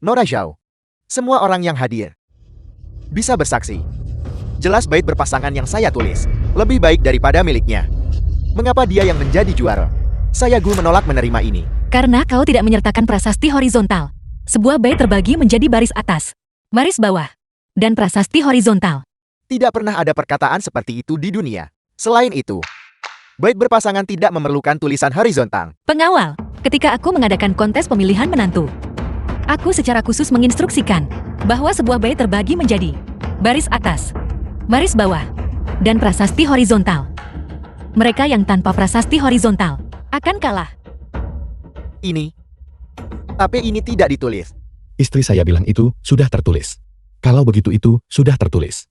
Nora Zhao. Semua orang yang hadir bisa bersaksi. Jelas bait berpasangan yang saya tulis lebih baik daripada miliknya. Mengapa dia yang menjadi juara? Saya Gu menolak menerima ini. Karena kau tidak menyertakan prasasti horizontal. Sebuah bait terbagi menjadi baris atas, baris bawah, dan prasasti horizontal. Tidak pernah ada perkataan seperti itu di dunia. Selain itu, bait berpasangan tidak memerlukan tulisan horizontal. Pengawal, ketika aku mengadakan kontes pemilihan menantu, aku secara khusus menginstruksikan bahwa sebuah bait terbagi menjadi baris atas, baris bawah, dan prasasti horizontal. Mereka yang tanpa prasasti horizontal akan kalah. Tapi ini tidak ditulis. Istri saya bilang itu sudah tertulis. Kalau begitu itu sudah tertulis.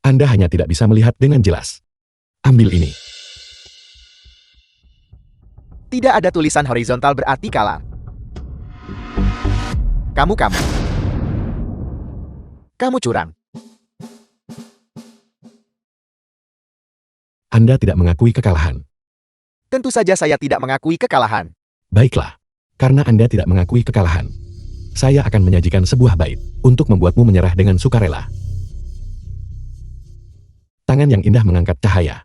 Anda hanya tidak bisa melihat dengan jelas. Ambil ini. Tidak ada tulisan horizontal berarti kalah. Kamu curang. Anda tidak mengakui kekalahan. Tentu saja saya tidak mengakui kekalahan. Baiklah. Karena Anda tidak mengakui kekalahan, saya akan menyajikan sebuah bait untuk membuatmu menyerah dengan sukarela. Tangan yang indah mengangkat cahaya.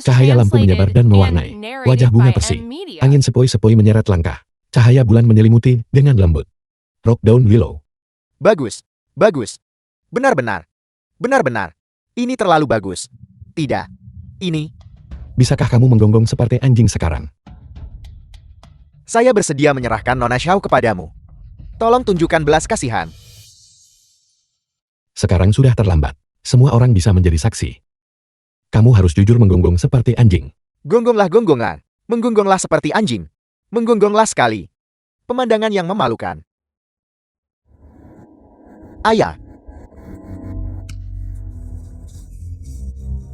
Cahaya lampu menyebar dan mewarnai wajah bunga persi. Angin sepoi-sepoi menyeret langkah. Cahaya bulan menyelimuti dengan lembut. Rock Down Willow. Bagus. Benar-benar. Ini terlalu bagus. Tidak. Ini. Bisakah kamu menggonggong seperti anjing sekarang? Saya bersedia menyerahkan Nona Zhao kepadamu. Tolong tunjukkan belas kasihan. Sekarang sudah terlambat. Semua orang bisa menjadi saksi. Kamu harus jujur menggonggong seperti anjing. Gonggonglah. Menggonggonglah seperti anjing. Menggonggonglah sekali. Pemandangan yang memalukan. Ayah.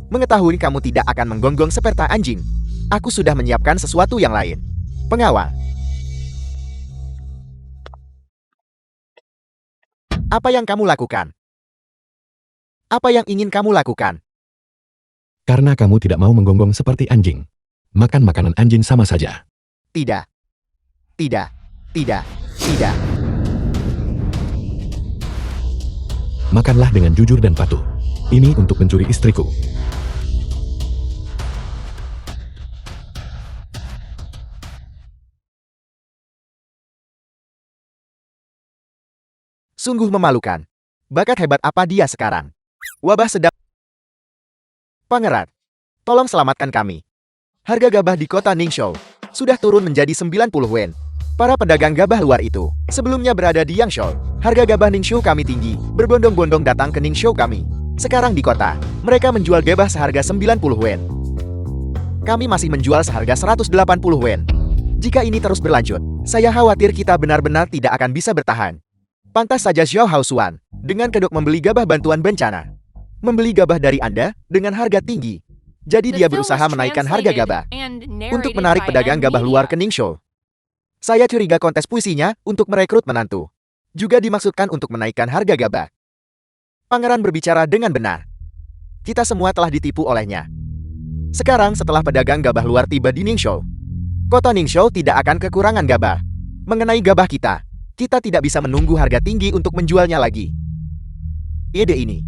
Mengetahui kamu tidak akan menggonggong seperti anjing, aku sudah menyiapkan sesuatu yang lain. Pengawal. Apa yang kamu lakukan? Apa yang ingin kamu lakukan? Karena kamu tidak mau menggonggong seperti anjing. Makan makanan anjing sama saja. Tidak. Tidak. Tidak. Tidak. Makanlah dengan jujur dan patuh. Ini untuk mencuri istriku. Sungguh memalukan. Bakat hebat apa dia sekarang? Wabah sedang... Pangeran, tolong selamatkan kami. Harga gabah di kota Ningxiu sudah turun menjadi 90 wen. Para pedagang gabah luar itu sebelumnya berada di Yangzhou. Harga gabah Ningxiu kami tinggi, berbondong-bondong datang ke Ningxiu kami. Sekarang di kota, mereka menjual gabah seharga 90 wen. Kami masih menjual seharga 180 wen. Jika ini terus berlanjut, saya khawatir kita benar-benar tidak akan bisa bertahan. Pantas saja Xiao Haosuan dengan kedok membeli gabah bantuan bencana. Membeli gabah dari Anda dengan harga tinggi. Jadi dia berusaha menaikkan harga gabah untuk menarik pedagang gabah luar ke Ningxiu. Saya curiga kontes puisinya untuk merekrut menantu. Juga dimaksudkan untuk menaikkan harga gabah. Pangeran berbicara dengan benar. Kita semua telah ditipu olehnya. Sekarang setelah pedagang gabah luar tiba di Ningxiu, kota Ningxiu tidak akan kekurangan gabah. Mengenai gabah kita tidak bisa menunggu harga tinggi untuk menjualnya lagi. Ide ini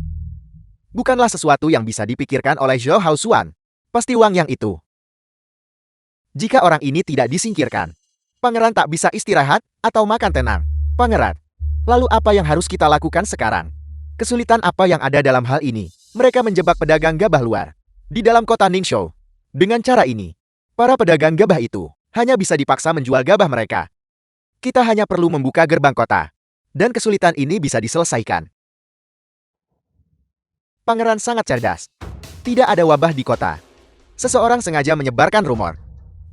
bukanlah sesuatu yang bisa dipikirkan oleh Zhou Haosuan. Pasti Wang Yang itu. Jika orang ini tidak disingkirkan, Pangeran tak bisa istirahat atau makan tenang. Pangeran, lalu apa yang harus kita lakukan sekarang? Kesulitan apa yang ada dalam hal ini? Mereka menjebak pedagang gabah luar di dalam kota Ningxiu. Dengan cara ini, para pedagang gabah itu hanya bisa dipaksa menjual gabah mereka. Kita hanya perlu membuka gerbang kota, dan kesulitan ini bisa diselesaikan. Pangeran sangat cerdas. Tidak ada wabah di kota. Seseorang sengaja menyebarkan rumor.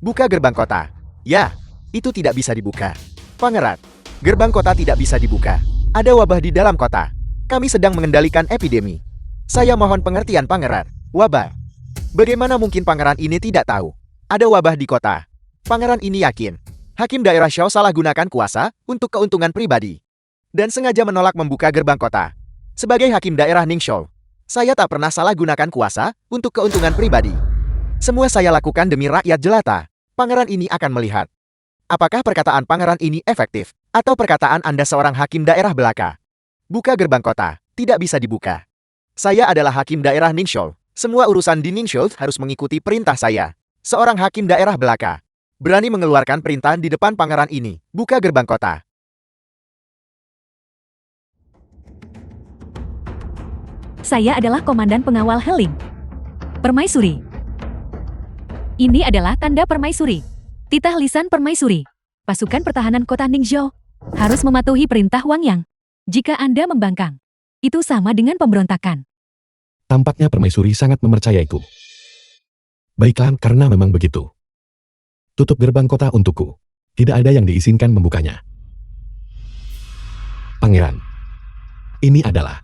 Buka gerbang kota. Ya, itu tidak bisa dibuka. Pangeran, gerbang kota tidak bisa dibuka. Ada wabah di dalam kota. Kami sedang mengendalikan epidemi. Saya mohon pengertian Pangeran. Wabah. Bagaimana mungkin Pangeran ini tidak tahu? Ada wabah di kota. Pangeran ini yakin Hakim daerah Xiao salah gunakan kuasa untuk keuntungan pribadi dan sengaja menolak membuka gerbang kota. Sebagai hakim daerah Ningxiu, saya tak pernah salah gunakan kuasa untuk keuntungan pribadi. Semua saya lakukan demi rakyat jelata. Pangeran ini akan melihat apakah perkataan pangeran ini efektif atau perkataan Anda seorang hakim daerah belaka. Buka gerbang kota, tidak bisa dibuka. Saya adalah hakim daerah Ningxiu. Semua urusan di Ningxiu harus mengikuti perintah saya. Seorang hakim daerah belaka berani mengeluarkan perintah di depan pangeran ini. Buka gerbang kota. Saya adalah komandan pengawal Heling. Permaisuri. Ini adalah tanda permaisuri. Titah lisan permaisuri. Pasukan pertahanan kota Ningxiu harus mematuhi perintah Wang Yang. Jika Anda membangkang, itu sama dengan pemberontakan. Tampaknya permaisuri sangat mempercayaiku. Baiklah, karena memang begitu. Tutup gerbang kota untukku. Tidak ada yang diizinkan membukanya. Pangeran, ini adalah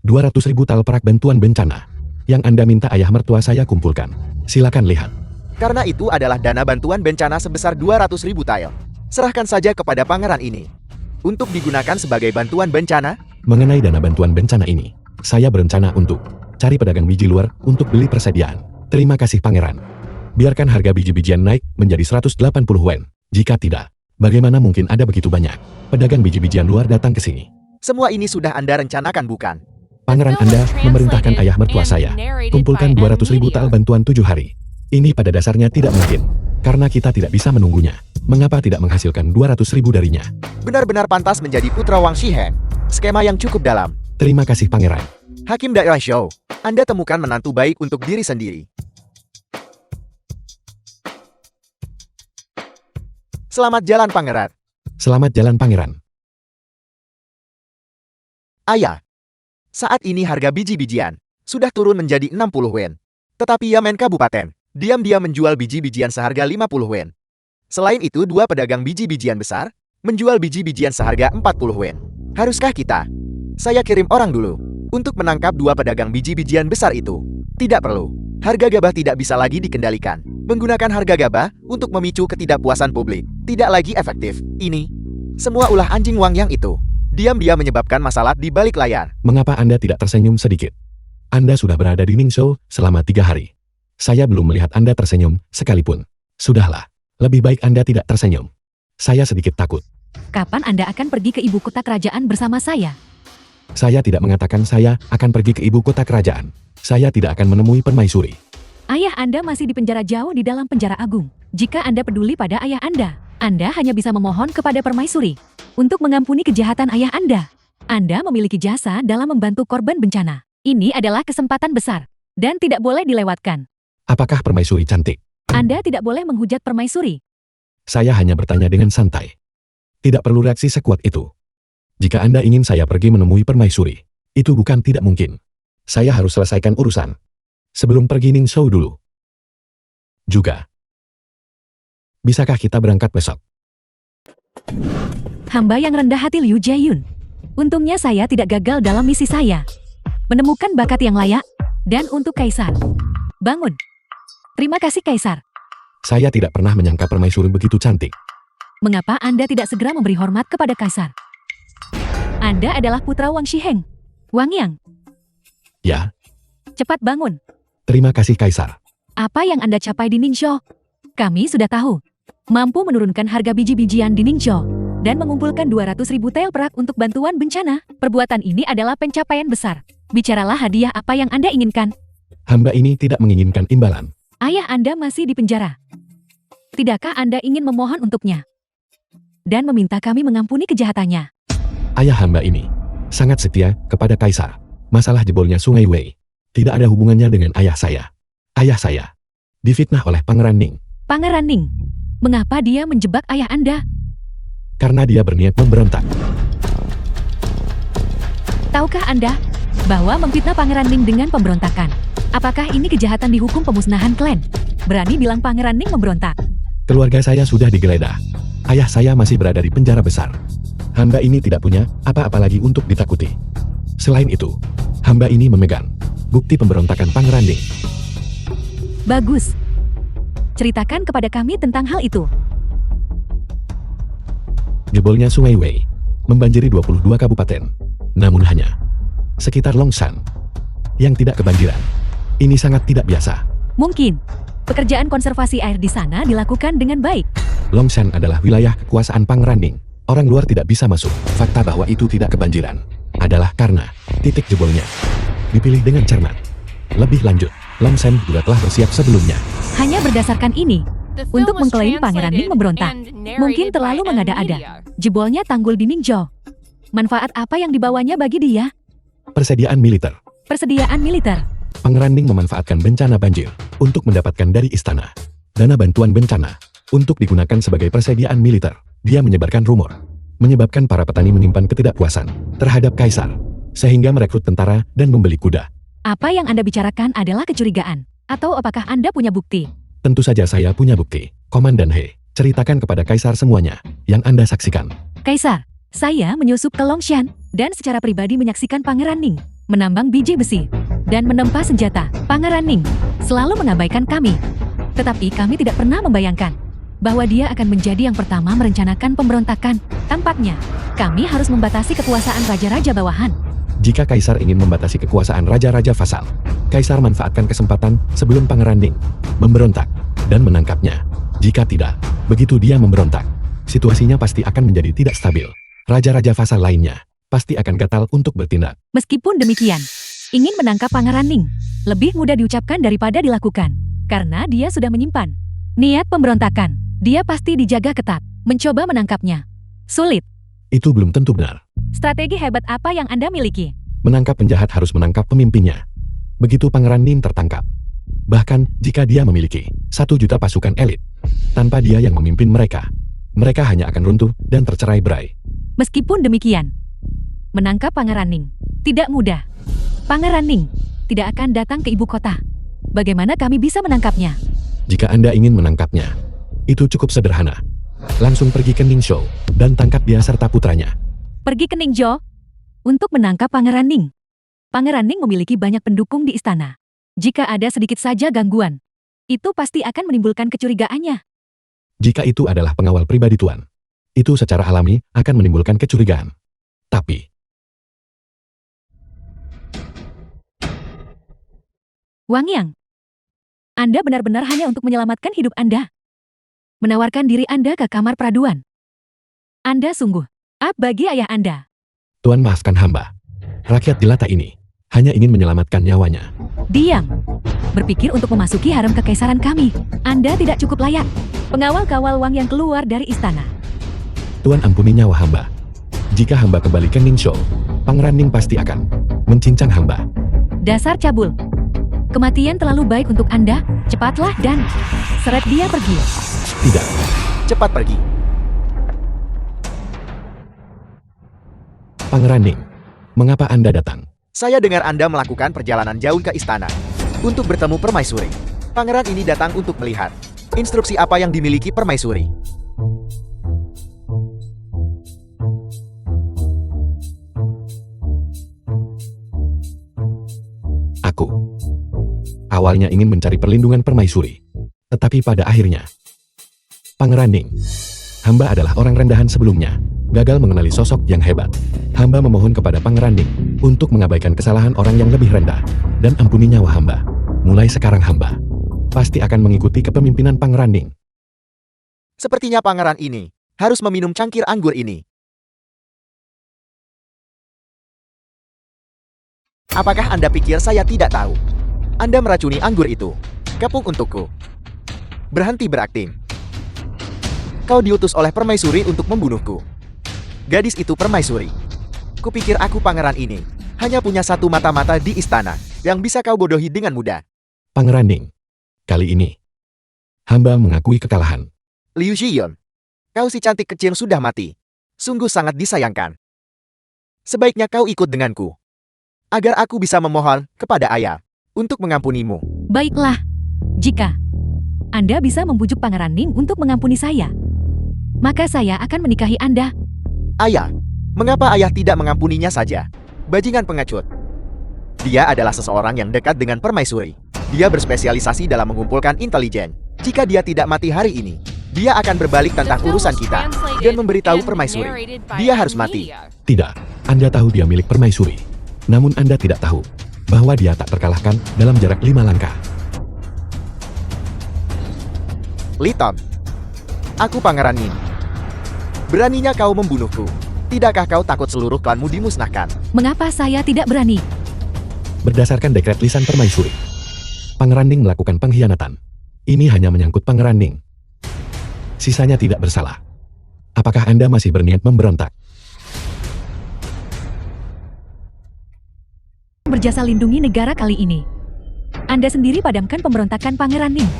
200.000 tal perak bantuan bencana yang Anda minta ayah mertua saya kumpulkan. Silakan lihat. Karena itu adalah dana bantuan bencana sebesar 200.000 tael. Serahkan saja kepada pangeran ini untuk digunakan sebagai bantuan bencana. Mengenai dana bantuan bencana ini, saya berencana untuk cari pedagang biji luar untuk beli persediaan. Terima kasih Pangeran. Biarkan harga biji-bijian naik menjadi 180 wen. Jika tidak, bagaimana mungkin ada begitu banyak pedagang biji-bijian luar datang ke sini? Semua ini sudah Anda rencanakan, bukan? Pangeran Anda memerintahkan ayah mertua saya kumpulkan 200.000 tal bantuan 7 hari. Ini pada dasarnya tidak mungkin, karena kita tidak bisa menunggunya. Mengapa tidak menghasilkan 200.000 darinya? Benar-benar pantas menjadi putra Wang Shiheng. Skema yang cukup dalam. Terima kasih Pangeran. Hakim daerah Xiao, Anda temukan menantu baik untuk diri sendiri. Selamat jalan Pangeran. Selamat jalan Pangeran. Ayah, saat ini harga biji-bijian sudah turun menjadi 60 wen. Tetapi Yamen Kabupaten diam-diam menjual biji-bijian seharga 50 wen. Selain itu, dua pedagang biji-bijian besar menjual biji-bijian seharga 40 wen. Haruskah kita Saya kirim orang dulu untuk menangkap dua pedagang biji-bijian besar itu. Tidak perlu. Harga gabah tidak bisa lagi dikendalikan. Menggunakan harga gabah untuk memicu ketidakpuasan publik tidak lagi efektif. Ini semua ulah anjing Wang Yang itu. Diam-diam menyebabkan masalah di balik layar. Mengapa Anda tidak tersenyum sedikit? Anda sudah berada di Ningzhou selama 3 hari. Saya belum melihat Anda tersenyum sekalipun. Sudahlah, lebih baik Anda tidak tersenyum. Saya sedikit takut. Kapan Anda akan pergi ke ibu kota kerajaan bersama saya? Saya tidak mengatakan saya akan pergi ke ibu kota kerajaan. Saya tidak akan menemui permaisuri. Ayah Anda masih di penjara jauh di dalam penjara agung. Jika Anda peduli pada ayah Anda hanya bisa memohon kepada permaisuri untuk mengampuni kejahatan ayah Anda. Anda memiliki jasa dalam membantu korban bencana. Ini adalah kesempatan besar dan tidak boleh dilewatkan. Apakah permaisuri cantik? Anda tidak boleh menghujat permaisuri. Saya hanya bertanya dengan santai. Tidak perlu reaksi sekuat itu. Jika Anda ingin saya pergi menemui permaisuri, itu bukan tidak mungkin. Saya harus selesaikan urusan sebelum pergi Ningzhou dulu. Juga, bisakah kita berangkat besok? Hamba yang rendah hati Liu Jiayun. Untungnya saya tidak gagal dalam misi saya. Menemukan bakat yang layak dan untuk Kaisar. Bangun. Terima kasih Kaisar. Saya tidak pernah menyangka permaisuri begitu cantik. Mengapa Anda tidak segera memberi hormat kepada Kaisar? Anda adalah putra Wang Shiheng. Wang Yang. Ya, Cepat bangun. terima kasih Kaisar. Apa yang Anda capai di Ningzhou? Kami sudah tahu. Mampu menurunkan harga biji-bijian di Ningzhou dan mengumpulkan 200.000 tel perak untuk bantuan bencana. Perbuatan ini adalah pencapaian besar. Bicaralah hadiah apa yang Anda inginkan. Hamba ini tidak menginginkan imbalan. Ayah Anda masih di penjara. Tidakkah Anda ingin memohon untuknya? Dan meminta kami mengampuni kejahatannya. Ayah hamba ini sangat setia kepada Kaisar. Masalah jebolnya Sungai Wei tidak ada hubungannya dengan ayah saya. Ayah saya difitnah oleh Pangeran Ning Pangeran Ning, mengapa dia menjebak ayah Anda? karena dia berniat memberontak. Tahukah Anda bahwa memfitnah Pangeran Ning dengan pemberontakan? Apakah ini kejahatan di hukum pemusnahan klan? Berani bilang Pangeran Ning memberontak? Keluarga saya sudah digeledah. Ayah saya masih berada di penjara besar. Hamba ini tidak punya apa-apa lagi untuk ditakuti. Selain itu, hamba ini memegang bukti pemberontakan Pangeran Ning. Bagus. Ceritakan kepada kami tentang hal itu. Jebolnya Sungai Wei membanjiri 22 kabupaten. Namun hanya sekitar Longshan yang tidak kebanjiran. Ini sangat tidak biasa. Mungkin pekerjaan konservasi air di sana dilakukan dengan baik. Longshan adalah wilayah kekuasaan Pangeran Ning. Orang luar tidak bisa masuk. Fakta bahwa itu tidak kebanjiran adalah karena titik jebolnya dipilih dengan cermat. Lebih lanjut, Longshan juga telah bersiap sebelumnya. Hanya berdasarkan ini, The film untuk was mengklaim Pangeran Ning translated memberontak, and mungkin narrated terlalu by mengada-ada. Media. Jebolnya tanggul di Ningzhou. Manfaat apa yang dibawanya bagi dia? Persediaan militer. Persediaan militer. Pangeran Ning memanfaatkan bencana banjir untuk mendapatkan dari istana dana bantuan bencana untuk digunakan sebagai persediaan militer. Dia menyebarkan rumor, menyebabkan para petani menyimpan ketidakpuasan terhadap Kaisar, sehingga merekrut tentara dan membeli kuda. Apa yang Anda bicarakan adalah kecurigaan. Atau apakah Anda punya bukti? Tentu saja saya punya bukti. Komandan He, ceritakan kepada Kaisar semuanya yang Anda saksikan. Kaisar, saya menyusup ke Longshan dan secara pribadi menyaksikan Pangeran Ning menambang biji besi dan menempa senjata. Pangeran Ning selalu mengabaikan kami. Tetapi kami tidak pernah membayangkan bahwa dia akan menjadi yang pertama merencanakan pemberontakan. Tampaknya, kami harus membatasi kekuasaan raja-raja bawahan. Jika Kaisar ingin membatasi kekuasaan raja-raja vasal, Kaisar manfaatkan kesempatan sebelum Pangeran Ning memberontak dan menangkapnya. Jika tidak, begitu dia memberontak, situasinya pasti akan menjadi tidak stabil. Raja-raja vasal lainnya pasti akan gatal untuk bertindak. Meskipun demikian, ingin menangkap Pangeran Ning lebih mudah diucapkan daripada dilakukan. Karena dia sudah menyimpan niat pemberontakan. Dia pasti dijaga ketat. Mencoba menangkapnya sulit. Itu belum tentu benar. Strategi hebat apa yang Anda miliki? Menangkap penjahat harus menangkap pemimpinnya. Begitu Pangeran Ning tertangkap. Bahkan jika dia memiliki 1 juta pasukan elit, tanpa dia yang memimpin mereka, mereka hanya akan runtuh dan tercerai-berai. Meskipun demikian, menangkap Pangeran Ning tidak mudah. Pangeran Ning tidak akan datang ke ibu kota. Bagaimana kami bisa menangkapnya? Jika Anda ingin menangkapnya, itu cukup sederhana. Langsung pergi ke Ningzhou dan tangkap dia serta putranya. Pergi ke Ningzhou untuk menangkap Pangeran Ning. Pangeran Ning memiliki banyak pendukung di istana. Jika ada sedikit saja gangguan, itu pasti akan menimbulkan kecurigaannya. Jika itu adalah pengawal pribadi Tuan, itu secara alami akan menimbulkan kecurigaan. Tapi, Wang Yang, Anda benar-benar hanya untuk menyelamatkan hidup Anda. Menawarkan diri Anda ke kamar peraduan. Anda sungguh bagi ayah Anda. Tuan maafkan hamba. Rakyat jelata ini hanya ingin menyelamatkan nyawanya. Diam. Berpikir untuk memasuki harem kekaisaran kami. Anda tidak cukup layak. Pengawal-kawal Wang yang keluar dari istana. Tuan ampuni nyawa hamba. Jika hamba kembali ke Ningxou, Pangeran Ning pasti akan mencincang hamba. Dasar cabul. Kematian terlalu baik untuk Anda. Cepatlah dan seret dia pergi. Tidak. Cepat pergi. Pangeran Ning, mengapa Anda datang? Saya dengar Anda melakukan perjalanan jauh ke istana untuk bertemu Permaisuri. Pangeran ini datang untuk melihat instruksi apa yang dimiliki Permaisuri. Aku awalnya ingin mencari perlindungan Permaisuri, tetapi pada akhirnya, Pangeran Ning, hamba adalah orang rendahan sebelumnya, gagal mengenali sosok yang hebat. Hamba memohon kepada Pangeran Ning untuk mengabaikan kesalahan orang yang lebih rendah dan ampuni nyawa hamba. Mulai sekarang hamba pasti akan mengikuti kepemimpinan Pangeran Ning. Sepertinya pangeran ini harus meminum cangkir anggur ini. Apakah Anda pikir saya tidak tahu? Anda meracuni anggur itu. Kapuk untukku. Berhenti berakting. Kau diutus oleh Permaisuri untuk membunuhku. Gadis itu Permaisuri. Kupikir aku pangeran ini hanya punya satu mata-mata di istana yang bisa kau bodohi dengan mudah. Pangeran Ning, kali ini hamba mengakui kekalahan. Liu Xiyon, kau si cantik kecil sudah mati. Sungguh sangat disayangkan. Sebaiknya kau ikut denganku, agar aku bisa memohon kepada ayah untuk mengampunimu. Baiklah. Jika Anda bisa membujuk Pangeran Ning untuk mengampuni saya, maka saya akan menikahi Anda. Ayah, mengapa ayah tidak mengampuninya saja? Bajingan pengecut. Dia adalah seseorang yang dekat dengan Permaisuri. Dia berspesialisasi dalam mengumpulkan intelijen. Jika dia tidak mati hari ini, dia akan berbalik tentang urusan kita dan memberitahu Permaisuri. Dia harus mati. Tidak, Anda tahu dia milik Permaisuri. Namun Anda tidak tahu bahwa dia tak terkalahkan dalam jarak 5 langkah. Li Tom, aku Pangeran Ning. Beraninya kau membunuhku. Tidakkah kau takut seluruh klanmu dimusnahkan? Mengapa saya tidak berani? Berdasarkan dekret lisan Permaisuri, Pangeran Ning melakukan pengkhianatan. Ini hanya menyangkut Pangeran Ning. Sisanya tidak bersalah. Apakah Anda masih berniat memberontak? Berjasa lindungi negara kali ini. Anda sendiri padamkan pemberontakan Pangeran Ning.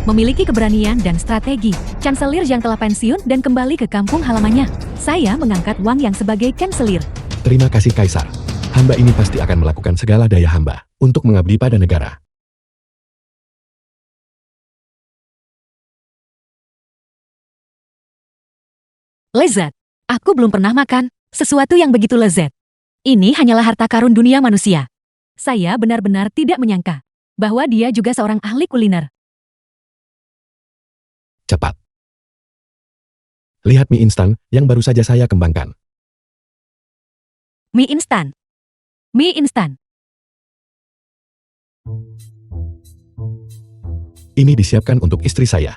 Memiliki keberanian dan strategi. Chancelir yang telah pensiun dan kembali ke kampung halamannya. Saya mengangkat Wang yang sebagai kanselir. Terima kasih Kaisar. Hamba ini pasti akan melakukan segala daya hamba untuk mengabdi pada negara. Lezat. Aku belum pernah makan sesuatu yang begitu lezat. Ini hanyalah harta karun dunia manusia. Saya benar-benar tidak menyangka bahwa dia juga seorang ahli kuliner. Cepat. Lihat mie instan yang baru saja saya kembangkan. Mie instan. Mie instan. Ini disiapkan untuk istri saya.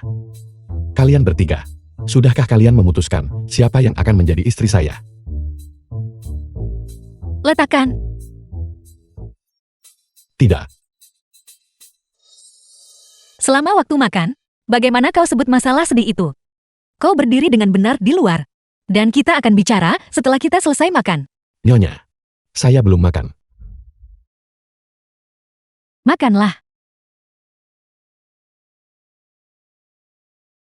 Kalian bertiga, sudahkah kalian memutuskan siapa yang akan menjadi istri saya? Letakkan. Tidak. Selama waktu makan, bagaimana kau sebut masalah sedih itu? Kau berdiri dengan benar di luar. Dan kita akan bicara setelah kita selesai makan. Nyonya, saya belum makan. Makanlah.